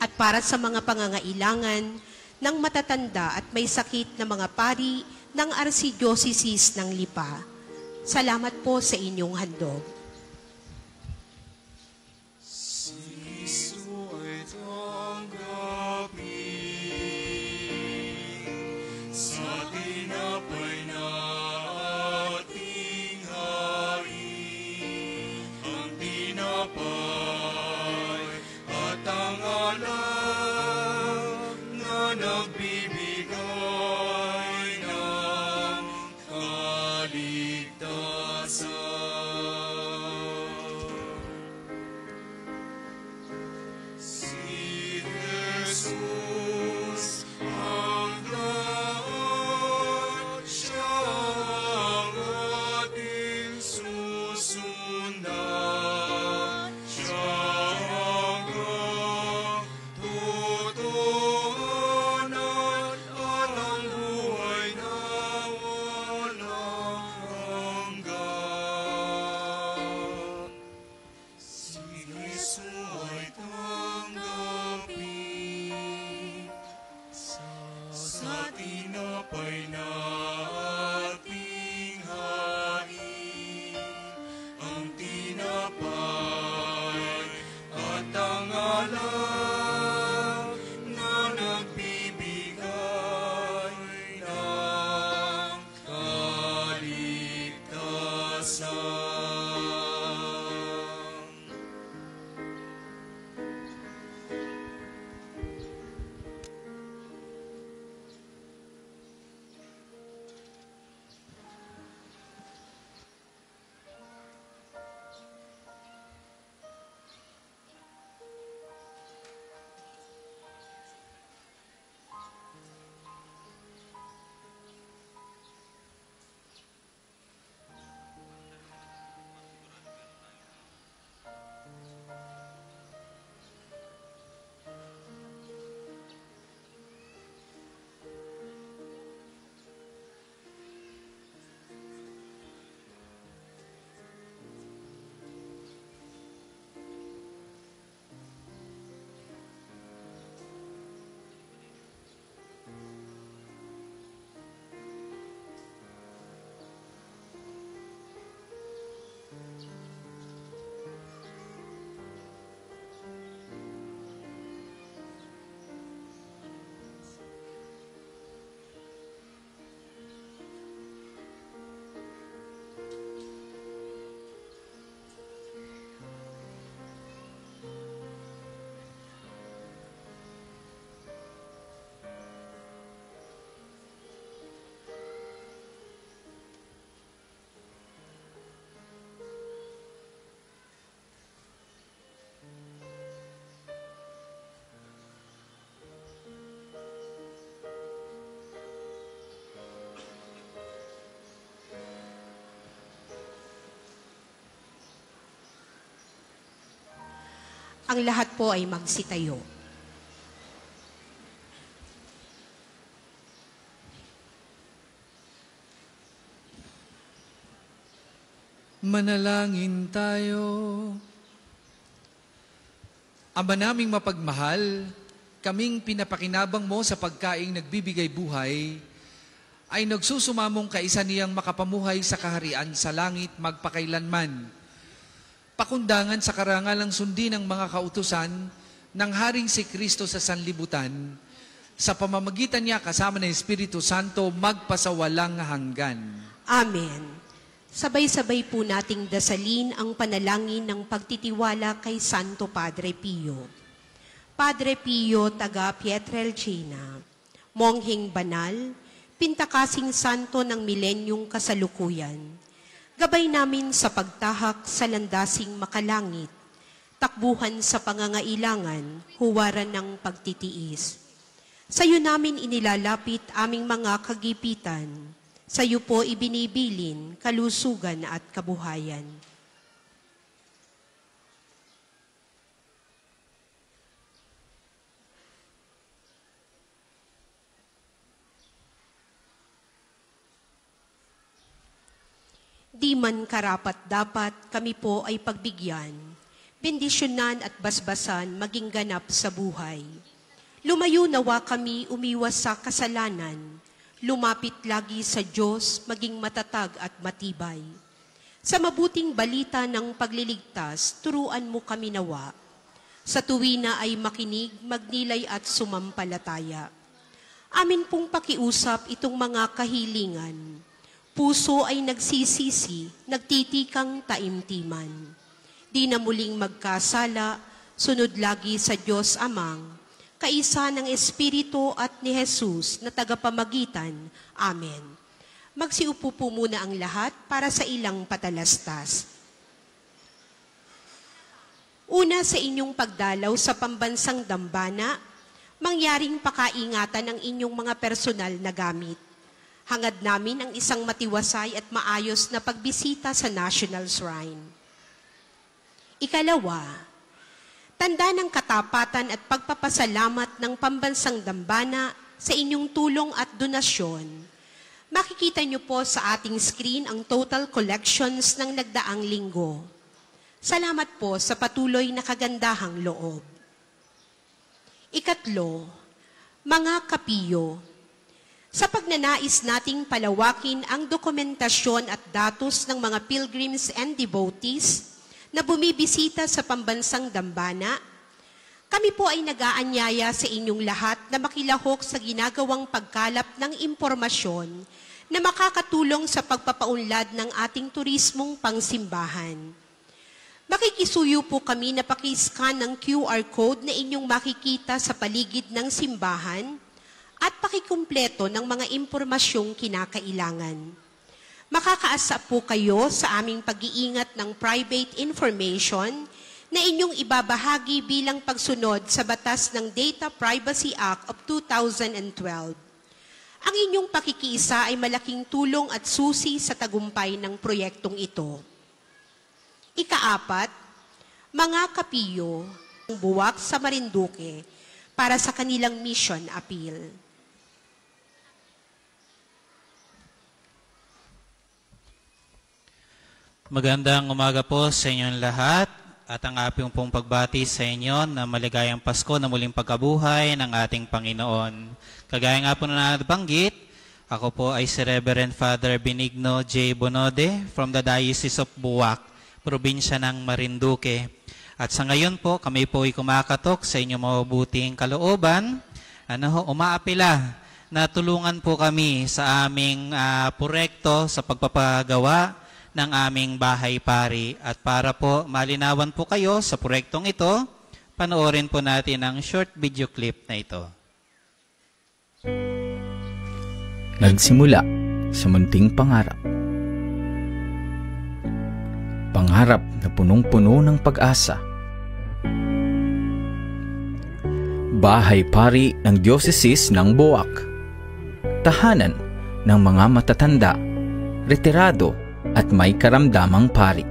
at para sa mga pangangailangan ng matatanda at may sakit na mga pari ng Archdiocese ng Lipa. Salamat po sa inyong handog. Si Kristo ay tanggapin sa tinapay na ating hain, ang tinapay at ang alam na nagbibigay ng kaligtasan. Ang lahat po ay magsitayo. Manalangin tayo. Ama naming mapagmahal, kaming pinapakinabang mo sa pagkaing nagbibigay buhay, ay nagsusumamong kaisa niyang makapamuhay sa kaharian sa langit magpakailanman. Pakundangan sa karangalang sundin ng mga kautusan ng Haring si Kristo sa sanlibutan, sa pamamagitan niya kasama ng Espiritu Santo magpasawalang hanggan. Amen. Sabay-sabay po nating dasalin ang panalangin ng pagtitiwala kay Santo Padre Pio. Padre Pio, taga Pietrelcina, mongheng banal, pintakasing santo ng milenyong kasalukuyan. Gabay namin sa pagtahak sa landasing makalangit, takbuhan sa pangangailangan, huwaran ng pagtitiis. Sa iyo namin inilalapit aming mga kagipitan, sa iyo po ibinibilin kalusugan at kabuhayan. Di man karapat-dapat kami po ay pagbigyan, bendisyonan at basbasan maging ganap sa buhay. Lumayo nawa kami umiwas sa kasalanan, lumapit lagi sa Diyos, maging matatag at matibay. Sa mabuting balita ng pagliligtas, turuan mo kami nawa. Sa tuwina ay makinig, magnilay at sumampalataya. Amin pong pakiusap itong mga kahilingan. Puso ay nagsisisi, nagtitikang taimtiman. Di na muling magkasala, sunod lagi sa Diyos Amang, kaisa ng Espiritu at ni Jesus na tagapamagitan. Amen. Magsiupo po muna ang lahat para sa ilang patalastas. Una sa inyong pagdalaw sa pambansang dambana, mangyaring pakaingatan ang inyong mga personal na gamit. Hangad namin ang isang matiwasay at maayos na pagbisita sa National Shrine. Ikalawa, tanda ng katapatan at pagpapasalamat ng pambansang dambana sa inyong tulong at donasyon. Makikita niyo po sa ating screen ang total collections ng nagdaang linggo. Salamat po sa patuloy na kagandahang loob. Ikatlo, mga kapiyo, sa pagnanais nating palawakin ang dokumentasyon at datos ng mga pilgrims and devotees na bumibisita sa pambansang dambana, kami po ay nag-aanyaya sa inyong lahat na makilahok sa ginagawang pagkalap ng impormasyon na makakatulong sa pagpapaunlad ng ating turismong pangsimbahan. Makikisuyo po kami na pakiscan ng QR code na inyong makikita sa paligid ng simbahan at pakikumpleto ng mga impormasyong kinakailangan. Makakaasa po kayo sa aming pag-iingat ng private information na inyong ibabahagi bilang pagsunod sa batas ng Data Privacy Act of 2012. Ang inyong pakikiisa ay malaking tulong at susi sa tagumpay ng proyektong ito. Ikaapat, mga kapiyo, buwak sa Marinduque para sa kanilang mission appeal. Magandang umaga po sa inyong lahat at ang aking pong pagbati sa inyo na maligayang Pasko na muling pagkabuhay ng ating Panginoon. Kagaya nga po na nabanggit, ako po ay si Reverend Father Benigno J. Bonode from the Diocese of Buwak, probinsya ng Marinduque. At sa ngayon po, kami po ay kumakatok sa inyong mabuting kalooban, umaapila na tulungan po kami sa aming proyekto sa pagpapagawa ng aming bahay pari. At para po malinawan po kayo sa proyektong ito, panoorin po natin ang short video clip na ito. Nagsimula sa munting pangarap. Pangarap na punong-puno ng pag-asa. Bahay pari ng Diocese ng Buwak. Tahanan ng mga matatanda, retirado at may karamdamang pari.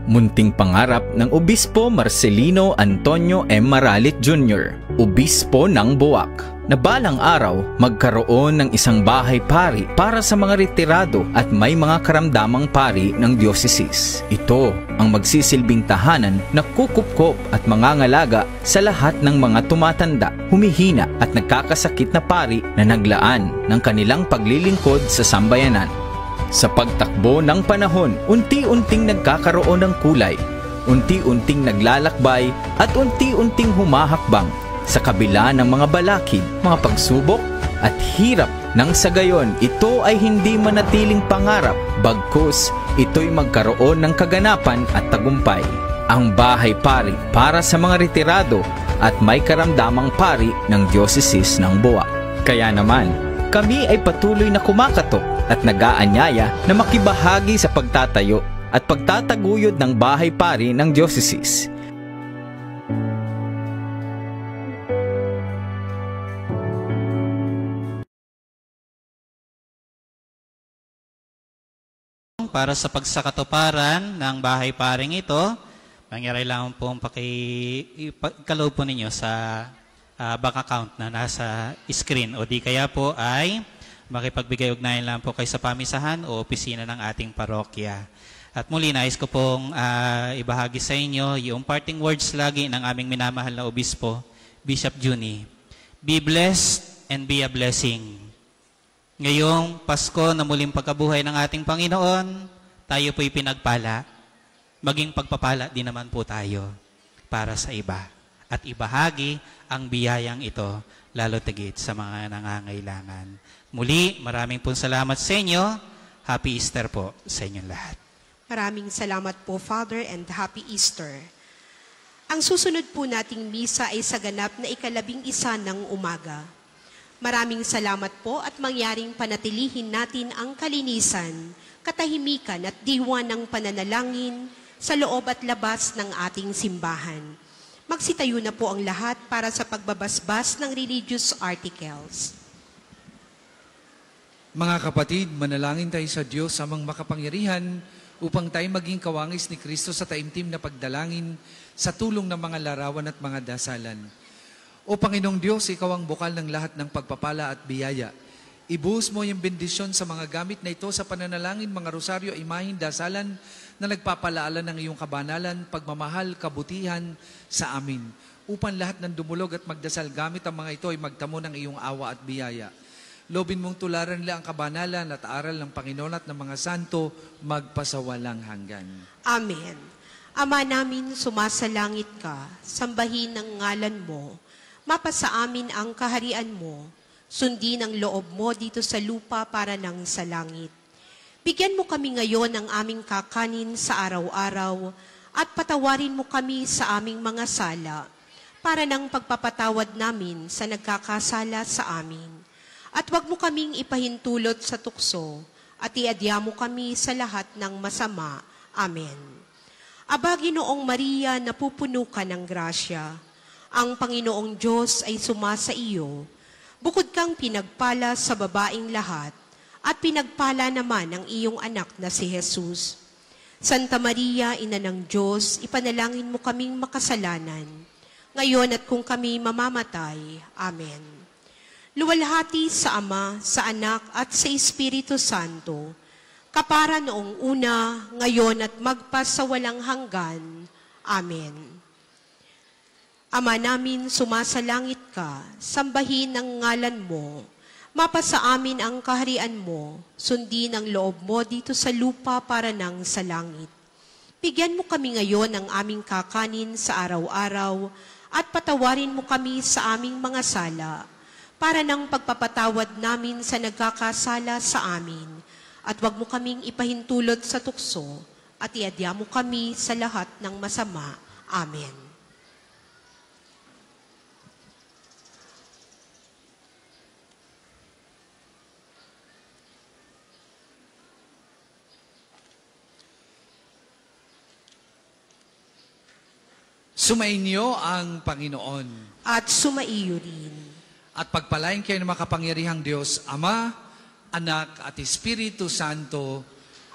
Munting pangarap ng Obispo Marcelino Antonio M. Maralit Jr., Obispo ng Buwak, na balang araw magkaroon ng isang bahay pari para sa mga retirado at may mga karamdamang pari ng dioceses. Ito ang magsisilbing tahanan na kukupkop at mangangalaga sa lahat ng mga tumatanda, humihina at nagkakasakit na pari na naglaan ng kanilang paglilingkod sa sambayanan. Sa pagtakbo ng panahon, unti-unting nagkakaroon ng kulay, unti-unting naglalakbay at unti-unting humahakbang sa kabila ng mga balakid, mga pagsubok at hirap. Nang sa gayon, ito ay hindi manatiling pangarap, bagkus ito'y magkaroon ng kaganapan at tagumpay. Ang bahay pari para sa mga retirado at may karamdamang pari ng Diocese ng Buwak. Kaya naman, kami ay patuloy na kumakatok at nag-aanyaya na makibahagi sa pagtatayo at pagtataguyod ng bahay pari ng Diocese. Para sa pagsakatuparan ng bahay paring ito, mangyari lang pong pakikalob po ninyo sa bank account na nasa screen o di kaya po ay makipagbigay ugnayan lang po kayo sa pamisahan o opisina ng ating parokya. At muli, nais ko pong ibahagi sa inyo yung parting words lagi ng aming minamahal na obispo, Bishop Juni. Be blessed and be a blessing. Ngayong Pasko na muling pagkabuhay ng ating Panginoon, tayo po'y pinagpala. Maging pagpapala din naman po tayo para sa iba. At ibahagi ang biyayang ito, lalo tigit sa mga nangangailangan. Muli, maraming pong salamat sa inyo. Happy Easter po sa inyong lahat. Maraming salamat po, Father, and Happy Easter. Ang susunod po nating misa ay sa ganap na 11 ng umaga. Maraming salamat po at mangyaring panatilihin natin ang kalinisan, katahimikan at diwa ng pananalangin sa loob at labas ng ating simbahan. Magsitayo na po ang lahat para sa pagbabasbas ng religious articles. Mga kapatid, manalangin tayo sa Diyos amang makapangyarihan upang tayo maging kawangis ni Kristo sa taimtim na pagdalangin sa tulong ng mga larawan at mga dasalan. O Panginoong Diyos, Ikaw ang bukal ng lahat ng pagpapala at biyaya. Ibuhos mo yung bendisyon sa mga gamit na ito sa pananalangin, mga rosaryo, imahin, dasalan na nagpapalaala ng iyong kabanalan, pagmamahal, kabutihan sa amin. Upang lahat ng dumulog at magdasal gamit ang mga ito ay magtamo ng iyong awa at biyaya. Lobin mong tularan nila ang kabanalan at aral ng Panginoon at ng mga santo magpasawalang hanggan. Amen. Ama namin, sumasalangit ka, sambahin ang ngalan mo. Mapasa amin ang kaharian mo, sundin ang loob mo dito sa lupa para nang sa langit. Bigyan mo kami ngayon ng aming kakanin sa araw-araw at patawarin mo kami sa aming mga sala para nang pagpapatawad namin sa nagkakasala sa amin. At huwag mo kaming ipahintulot sa tukso at iadya mo kami sa lahat ng masama. Amen. Aba, Ginoong Maria, napupuno ka ng grasya. Ang Panginoong Diyos ay sumasa iyo. Bukod kang pinagpala sa babaing lahat, at pinagpala naman ang iyong anak na si Jesus. Santa Maria, Ina ng Diyos, ipanalangin mo kaming makasalanan, ngayon at kung kami mamamatay. Amen. Luwalhati sa Ama, sa Anak, at sa Espiritu Santo, kapara noong una, ngayon at magpasawalang hanggan. Amen. Ama namin, sumasalangit ka, sambahin ang ngalan mo, mapasa amin ang kaharian mo, sundin ang loob mo dito sa lupa para nang sa langit. Bigyan mo kami ngayon ng aming kakanin sa araw-araw at patawarin mo kami sa aming mga sala, para nang pagpapatawad namin sa nagkakasala sa amin, at huwag mo kaming ipahintulot sa tukso, at iadya mo kami sa lahat ng masama. Amen. Sumainyo ang Panginoon. At sumaiyo rin. At pagpalain kayo ng makapangyarihang Diyos, Ama, Anak, at Espiritu Santo.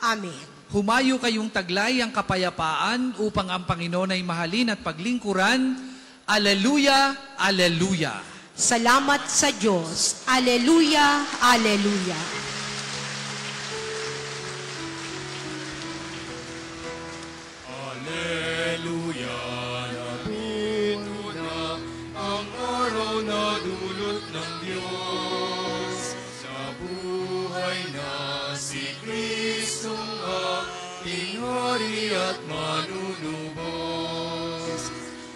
Amen. Humayo kayong taglay ang kapayapaan upang ang Panginoon ay mahalin at paglingkuran. Aleluya, aleluya. Salamat sa Diyos. Aleluya, aleluya. Aleluya, nabito na ang araw na dulot ng Diyos. Sa buhay na si Kristo ating hari at manunubos.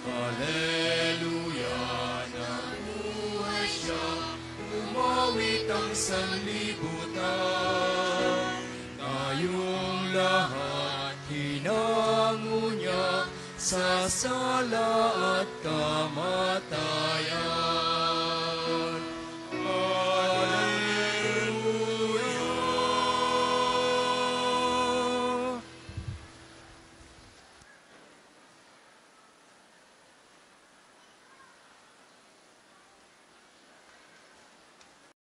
Aleluya, nabuhay siya, umawit ang sanlibutan. Tayong lahat hinango niya sa sala at